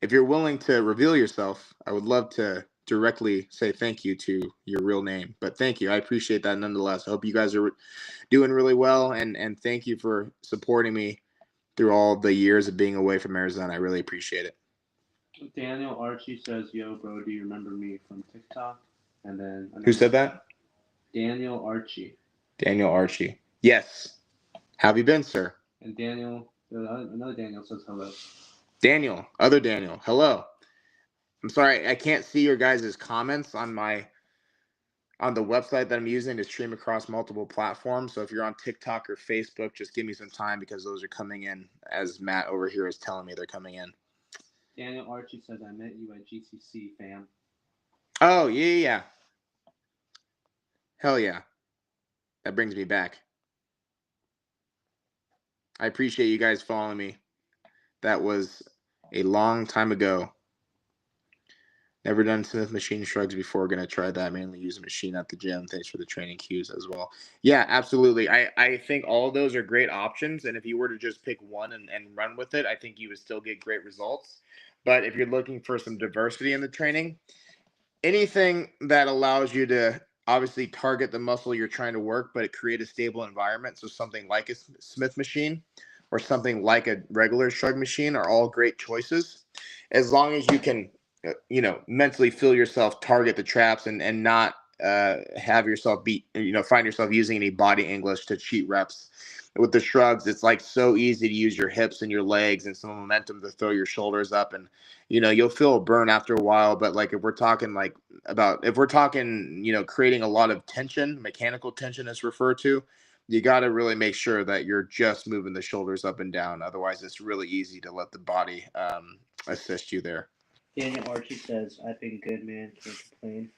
If you're willing to reveal yourself, I would love to directly say thank you to your real name. But thank you. I appreciate that nonetheless. I hope you guys are doing really well, and thank you for supporting me through all the years of being away from Arizona. I really appreciate it. Daniel Archie says, "Yo, bro, do you remember me from TikTok?" And then who said that? Daniel Archie. Daniel Archie. Yes. How have you been, sir? And Daniel, another Daniel says hello. Daniel, other Daniel, hello. I'm sorry, I can't see your guys' comments on the website that I'm using to stream across multiple platforms. So if you're on TikTok or Facebook, just give me some time because those are coming in as Matt over here is telling me they're coming in. Daniel Archie says, "I met you at GCC, fam." Oh, yeah. Hell yeah. That brings me back. I appreciate you guys following me. That was a long time ago. Never done Smith machine shrugs before. Going to try that. Mainly use a machine at the gym. Thanks for the training cues as well. Yeah, absolutely. I think all of those are great options. And if you were to just pick one and run with it, I think you would still get great results. But if you're looking for some diversity in the training, anything that allows you to obviously target the muscle you're trying to work, but create a stable environment. So something like a Smith machine or something like a regular shrug machine are all great choices. As long as you can, mentally feel yourself target the traps and not have yourself find yourself using any body English to cheat reps. With the shrugs, it's like so easy to use your hips and your legs and some momentum to throw your shoulders up, and you'll feel a burn after a while. But like if we're talking creating a lot of tension, mechanical tension is referred to, you got to really make sure that you're just moving the shoulders up and down. Otherwise, it's really easy to let the body assist you there. Daniel Archie says, "I've been good, man. Can't complain."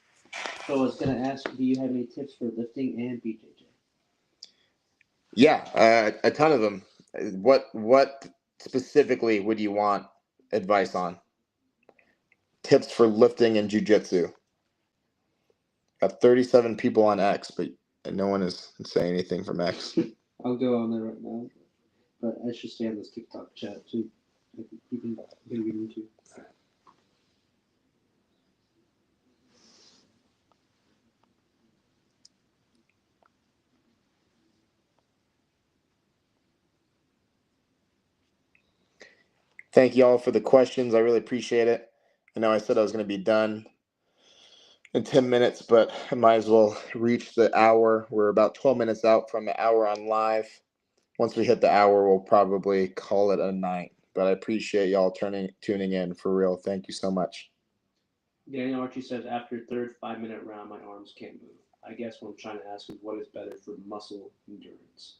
So I was going to ask, do you have any tips for lifting and BJJ? Yeah, a ton of them. What specifically would you want advice on? Tips for lifting and jiu-jitsu. Got 37 people on X, but no one is saying anything from X. I'll go on there right now, but I should stay on this TikTok chat too. You can read them too. Thank you all for the questions. I really appreciate it. I know I said I was going to be done in 10 minutes, but I might as well reach the hour. We're about 12 minutes out from the hour on live. Once we hit the hour, we'll probably call it a night. But I appreciate y'all tuning in for real. Thank you so much. Daniel Archie says, "After third 5-minute round, my arms can't move." I guess what I'm trying to ask is, what is better for muscle endurance?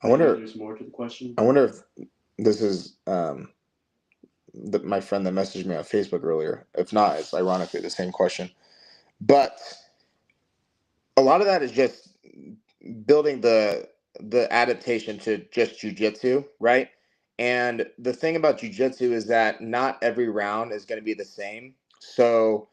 I wonder if there's more to the question. I wonder if this is my friend that messaged me on Facebook earlier. If not, it's ironically the same question. But a lot of that is just building the adaptation to just jiu-jitsu, right? And the thing about jiu-jitsu is that not every round is going to be the same. So,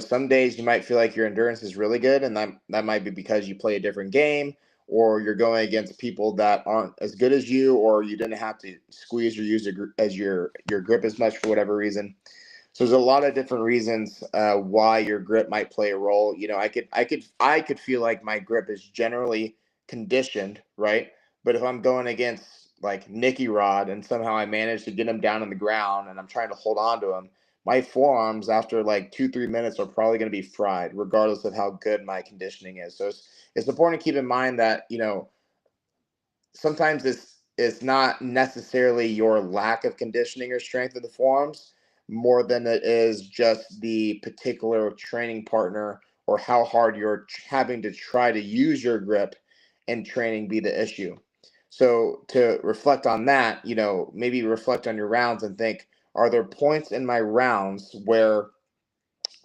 some days you might feel like your endurance is really good, and that might be because you play a different game, or you're going against people that aren't as good as you, or you didn't have to squeeze or use your grip as much for whatever reason. So there's a lot of different reasons why your grip might play a role. I could feel like my grip is generally conditioned, right? But if I'm going against like Nicky Rod and somehow I manage to get him down on the ground and I'm trying to hold on to him, my forearms after like 2-3 minutes are probably going to be fried, regardless of how good my conditioning is. So it's important to keep in mind that, sometimes it's not necessarily your lack of conditioning or strength of the forearms more than it is just the particular training partner or how hard you're having to try to use your grip in training be the issue. So to reflect on that, maybe reflect on your rounds and think, are there points in my rounds where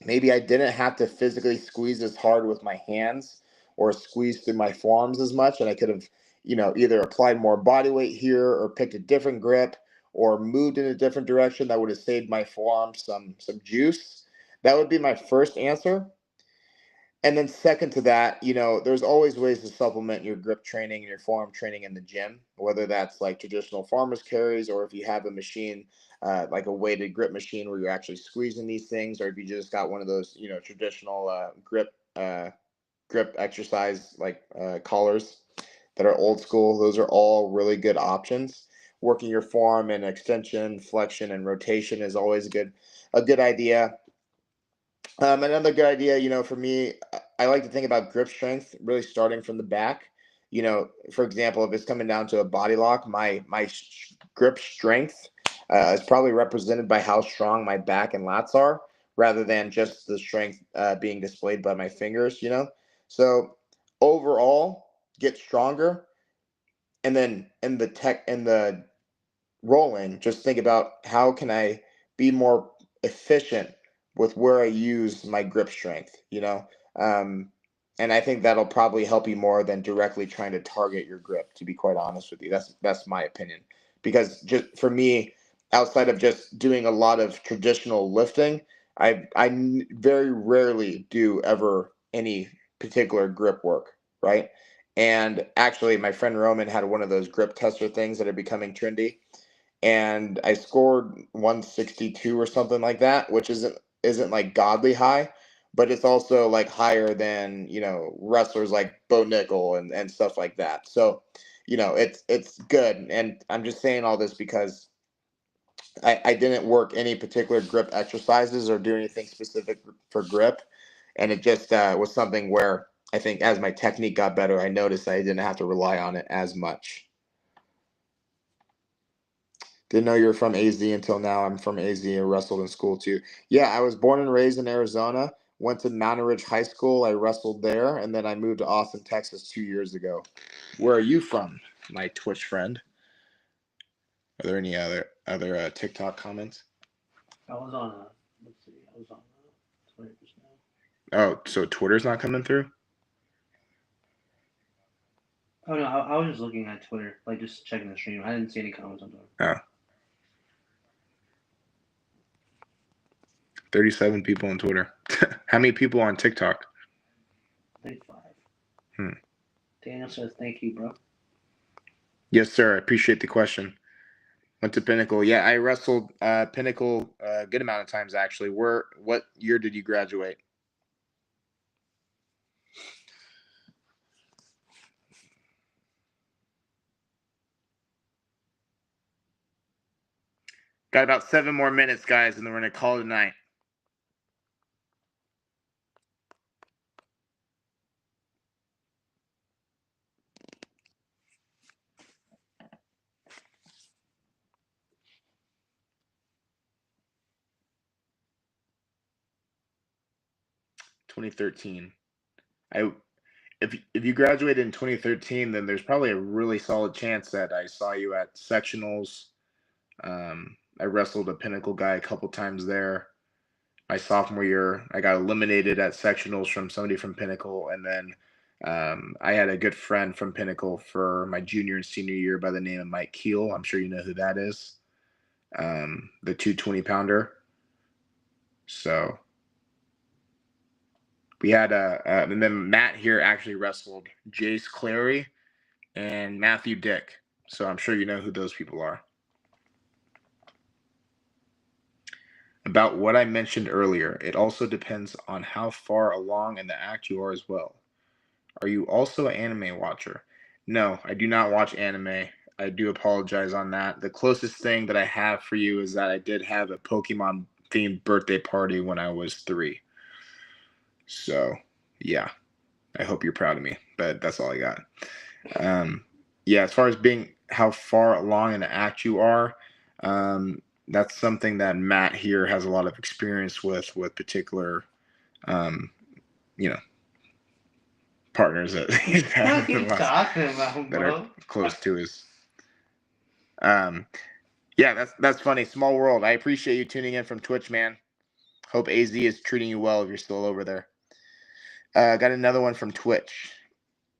maybe I didn't have to physically squeeze as hard with my hands or squeeze through my forearms as much, and I could have, either applied more body weight here or picked a different grip or moved in a different direction that would have saved my forearms some juice. That would be my first answer. And then second to that, there's always ways to supplement your grip training and your forearm training in the gym, whether that's like traditional farmer's carries or if you have a machine, like a weighted grip machine where you're actually squeezing these things, or if you just got one of those, traditional grip exercise like collars that are old school. Those are all really good options. Working your forearm in extension, flexion, and rotation is always a good idea. Another good idea, for me, I like to think about grip strength, really starting from the back. For example, if it's coming down to a body lock, my grip strength is probably represented by how strong my back and lats are, rather than just the strength being displayed by my fingers. So overall, get stronger, and then in the rolling, just think about how can I be more efficient with where I use my grip strength. And I think that'll probably help you more than directly trying to target your grip, to be quite honest with you. That's my opinion. Because just for me, outside of just doing a lot of traditional lifting, I very rarely do ever any particular grip work, right? And actually, my friend Roman had one of those grip tester things that are becoming trendy, and I scored 162 or something like that, which isn't like godly high, but it's also like higher than wrestlers like Bo Nickel and stuff like that. So it's good, and I'm just saying all this because I didn't work any particular grip exercises or do anything specific for grip, and it just was something where I think as my technique got better, I noticed I didn't have to rely on it as much. Didn't know you were from AZ until now. I'm from AZ. I wrestled in school too. Yeah, I was born and raised in Arizona. Went to Mountain Ridge High School. I wrestled there, and then I moved to Austin, Texas 2 years ago. Where are you from, my Twitch friend? Are there any other TikTok comments? I was on let's see. I was on Twitter just now. Oh, so Twitter's not coming through? Oh no, I was just looking at Twitter, like just checking the stream. I didn't see any comments on Twitter. Oh. 37 people on Twitter. How many people on TikTok? 35. Daniel says, "Thank you, bro." Yes, sir. I appreciate the question. Went to Pinnacle. Yeah, I wrestled Pinnacle a good amount of times actually. What year did you graduate? Got about 7 more minutes, guys, and then we're gonna call it a night. (2013) If you graduated in 2013, then there's probably a really solid chance that I saw you at sectionals. I wrestled a Pinnacle guy a couple times there. My sophomore year, I got eliminated at sectionals from somebody from Pinnacle, and then I had a good friend from Pinnacle for my junior and senior year by the name of Mike Keel. I'm sure you know who that is. The 220-pounder. So we had and then Matt here actually wrestled Jace Clary and Matthew Dick. So I'm sure you know who those people are. About what I mentioned earlier, it also depends on how far along in the act you are as well. Are you also an anime watcher? No, I do not watch anime. I do apologize on that. The closest thing that I have for you is that I did have a Pokemon themed birthday party when I was 3. So, yeah, I hope you're proud of me, but that's all I got. Yeah, as far as being how far along in the act you are, that's something that Matt here has a lot of experience with particular, you know, partners that he's had What are you talking about, that bro? are close to his. Yeah, that's funny. Small world. I appreciate you tuning in from Twitch, man. Hope AZ is treating you well if you're still over there. Got another one from Twitch.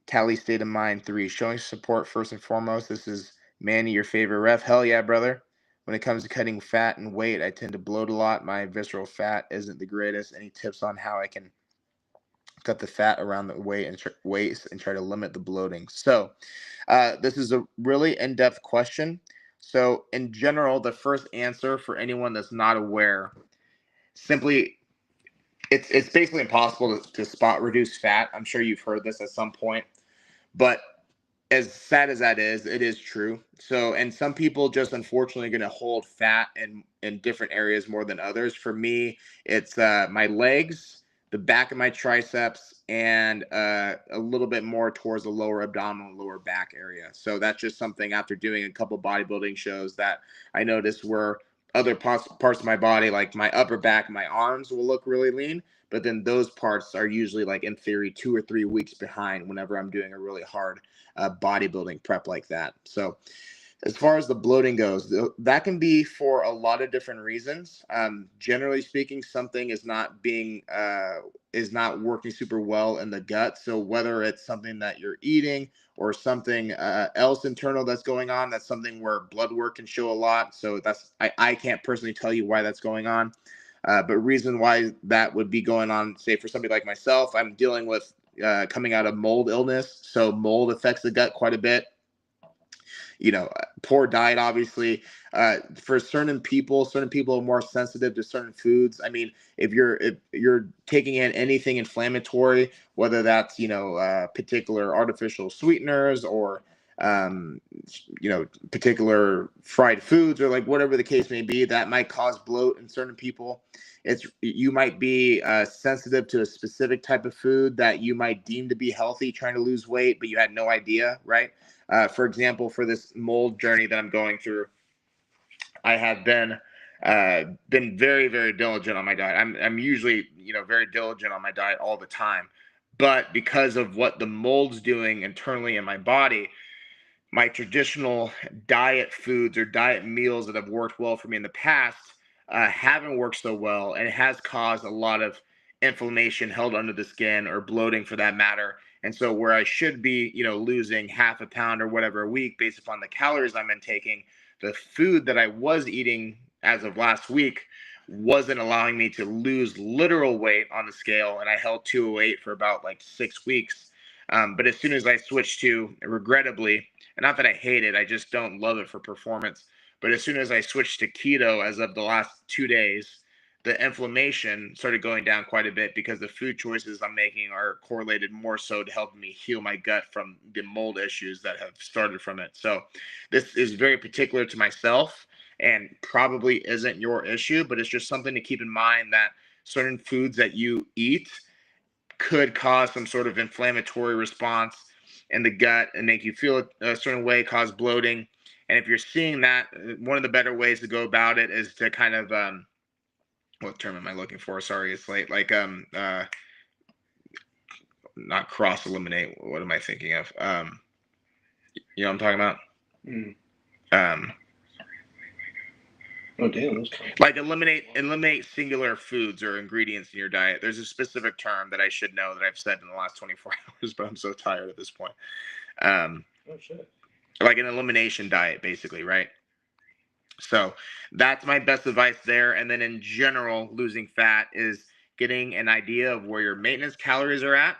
Cali State of Mind 3. Showing support first and foremost. This is Manny, your favorite ref. Hell yeah, brother. When it comes to cutting fat and weight, I tend to bloat a lot. My visceral fat isn't the greatest. Any tips on how I can cut the fat around the waist and try to limit the bloating? So this is a really in-depth question. So in general, the first answer for anyone that's not aware, simply, it's basically impossible to spot reduce fat. I'm sure you've heard this at some point, but as sad as that is, it is true. So, and some people just unfortunately going to hold fat in different areas more than others. For me, it's my legs, the back of my triceps, and a little bit more towards the lower abdominal and lower back area. So that's just something after doing a couple bodybuilding shows that I noticed where other parts of my body, like my upper back, my arms will look really lean. But then those parts are usually like in theory 2 or 3 weeks behind whenever I'm doing a really hard bodybuilding prep like that. So as far as the bloating goes, that can be for a lot of different reasons. Generally speaking, something is not working super well in the gut. So whether it's something that you're eating or something else internal that's going on, that's something where blood work can show a lot. So I can't personally tell you why that's going on. But reason why that would be going on, say for somebody like myself, I'm dealing with coming out of mold illness. So mold affects the gut quite a bit. Poor diet, obviously. For certain people are more sensitive to certain foods. I mean, if you're taking in anything inflammatory, whether that's, particular artificial sweeteners or, particular fried foods or like whatever the case may be, that might cause bloat in certain people. You might be sensitive to a specific type of food that you might deem to be healthy, trying to lose weight, but you had no idea, right? For example, for this mold journey that I'm going through, I have been very, very diligent on my diet. I'm usually, very diligent on my diet all the time. But because of what the mold's doing internally in my body, my traditional diet foods or diet meals that have worked well for me in the past haven't worked so well, and it has caused a lot of inflammation held under the skin or bloating for that matter. And so where I should be, losing half a pound or whatever a week based upon the calories I'm intaking, the food that I was eating as of last week wasn't allowing me to lose literal weight on the scale. And I held 208 for about like 6 weeks. But as soon as I switched to, regrettably, and not that I hate it, I just don't love it for performance. But as soon as I switched to keto as of the last 2 days, the inflammation started going down quite a bit because the food choices I'm making are correlated more so to helping me heal my gut from the mold issues that have started from it. So this is very particular to myself and probably isn't your issue, but it's just something to keep in mind that certain foods that you eat could cause some sort of inflammatory response in the gut and make you feel a certain way, cause bloating. And if you're seeing that, one of the better ways to go about it is to kind of what term am I looking for? Sorry, it's late. Like not cross eliminate. What am I thinking of? You know what I'm talking about? Oh damn! Like eliminate singular foods or ingredients in your diet. There's a specific term that I should know that I've said in the last 24 hours, but I'm so tired at this point. Oh shit! Like an elimination diet, basically, right? So that's my best advice there. And then in general, losing fat is getting an idea of where your maintenance calories are at,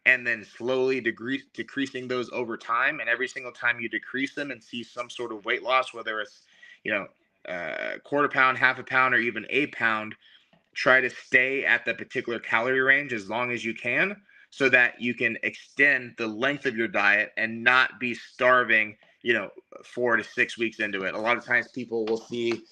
and then slowly decreasing those over time. And every single time you decrease them and see some sort of weight loss, whether it's, quarter pound, half a pound, or even a pound, try to stay at the particular calorie range as long as you can so that you can extend the length of your diet and not be starving 4 to 6 weeks into it. A lot of times people will see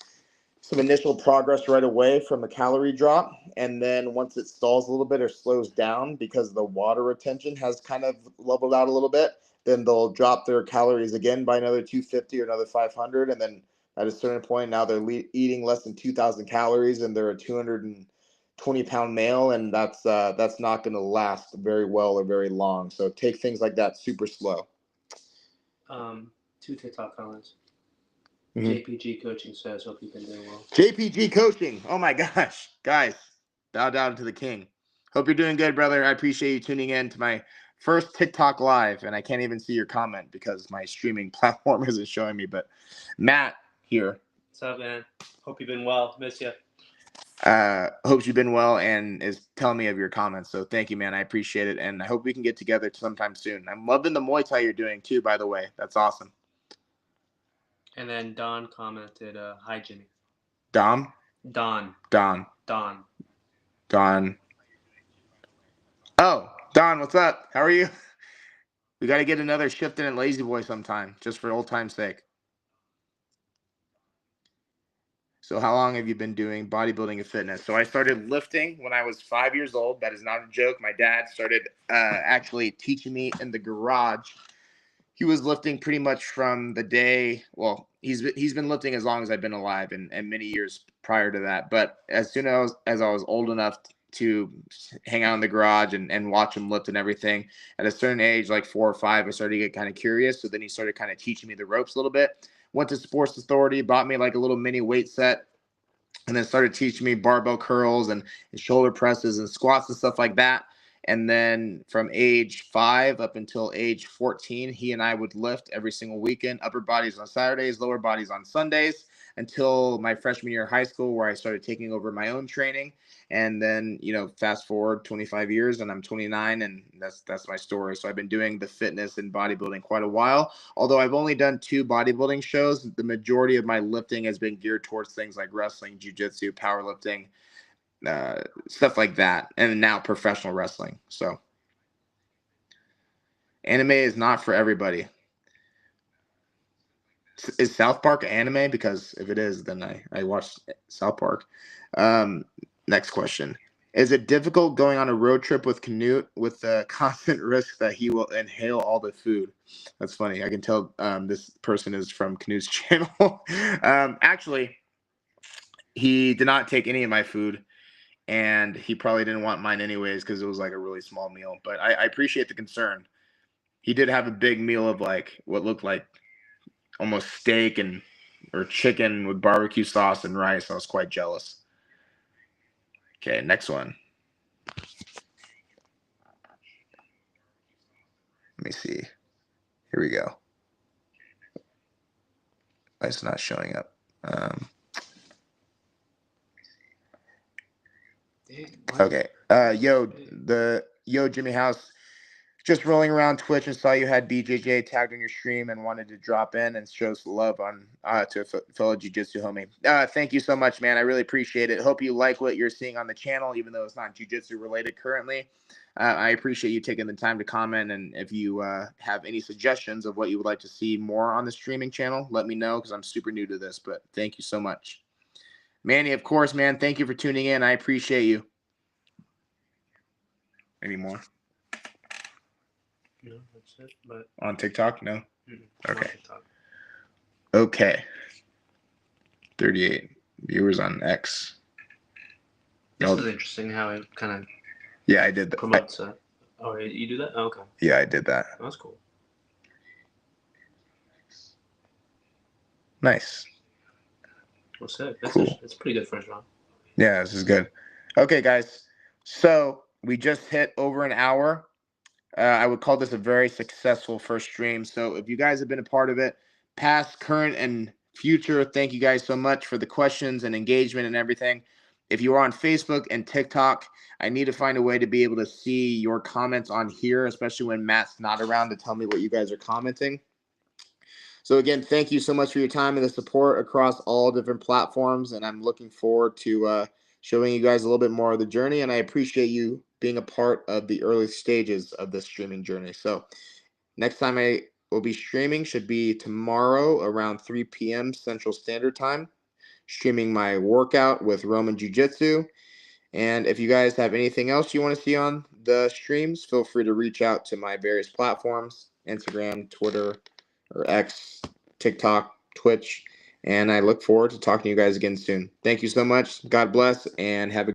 some initial progress right away from a calorie drop, and then once it stalls a little bit or slows down because the water retention has kind of leveled out a little bit, then they'll drop their calories again by another 250 or another 500, and then at a certain point now they're eating less than 2,000 calories and they're a 220-pound male, and that's not going to last very well or very long. So take things like that super slow. 2 TikTok comments. JPG Coaching says, hope you've been doing well. JPG Coaching. Oh my gosh. Guys, bow down to the king. Hope you're doing good, brother. I appreciate you tuning in to my first TikTok live, and I can't even see your comment because my streaming platform isn't showing me, but Matt here. What's up, man? Hope you've been well. Miss you. Hopes you've been well and is telling me of your comments. So thank you, man. I appreciate it, and I hope we can get together sometime soon. I'm loving the Muay Thai you're doing too, by the way. That's awesome. And then Don commented, hi, Jimmy. Don. Oh, Don, what's up? How are you? We got to get another shift in at Lazy Boy sometime, just for old time's sake. So how long have you been doing bodybuilding and fitness? So I started lifting when I was 5 years old. That is not a joke. My dad started actually teaching me in the garage. He was lifting pretty much from the day, well, he's been lifting as long as I've been alive and many years prior to that. But as soon as I was old enough to hang out in the garage and watch him lift and everything, at a certain age, like 4 or 5, I started to get kind of curious. So then he started kind of teaching me the ropes a little bit. Went to Sports Authority, bought me like a little mini weight set, and then started teaching me barbell curls and shoulder presses and squats and stuff like that. And then from age 5 up until age 14, he and I would lift every single weekend, upper bodies on Saturdays, lower bodies on Sundays, until my freshman year of high school, where I started taking over my own training. And then, fast forward 25 years and I'm 29, and that's my story. So I've been doing the fitness and bodybuilding quite a while. Although I've only done 2 bodybuilding shows, the majority of my lifting has been geared towards things like wrestling, jiu-jitsu, powerlifting, stuff like that, and now professional wrestling. So anime is not for everybody. Is South Park anime? Because if it is, then I watched South Park. Next question. Is it difficult going on a road trip with Canute with the constant risk that he will inhale all the food? That's funny. I can tell this person is from Canute's channel. Actually, he did not take any of my food, and he probably didn't want mine anyways because it was like a really small meal. But I appreciate the concern. He did have a big meal of like what looked like almost steak or chicken with barbecue sauce and rice. I was quite jealous. Okay, next one. Let me see. Here we go. Why it's not showing up? Okay. Yo, Jimmy House. Just rolling around Twitch and saw you had BJJ tagged on your stream and wanted to drop in and show some love on to a fellow jiu-jitsu homie. Thank you so much, man. I really appreciate it. Hope you like what you're seeing on the channel, even though it's not jiu-jitsu related currently. I appreciate you taking the time to comment, and if you have any suggestions of what you would like to see more on the streaming channel, let me know because I'm super new to this, but thank you so much. Manny, of course, man. Thank you for tuning in. I appreciate you. Any more? No, that's it. But on TikTok? No? Okay. TikTok. Okay. 38 viewers on X. This is interesting how it kind of I did that. Promotes that. Oh, you do that? Oh, okay. Yeah, I did that. That's cool. Nice. What's it? That's cool. It's pretty good first round. Yeah, this is good. Okay, guys. So we just hit over an hour. I would call this a very successful first stream. So if you guys have been a part of it, past, current, and future, thank you guys so much for the questions and engagement and everything. If you are on Facebook and TikTok, I need to find a way to be able to see your comments on here, especially when Matt's not around to tell me what you guys are commenting. So again, thank you so much for your time and the support across all different platforms. And I'm looking forward to showing you guys a little bit more of the journey. And I appreciate you being a part of the early stages of this streaming journey. So next time I will be streaming should be tomorrow around 3 p.m. Central Standard Time. Streaming my workout with Roman Jiu-Jitsu. And if you guys have anything else you want to see on the streams, feel free to reach out to my various platforms, Instagram, Twitter, or X, TikTok, Twitch. And I look forward to talking to you guys again soon. Thank you so much. God bless and have a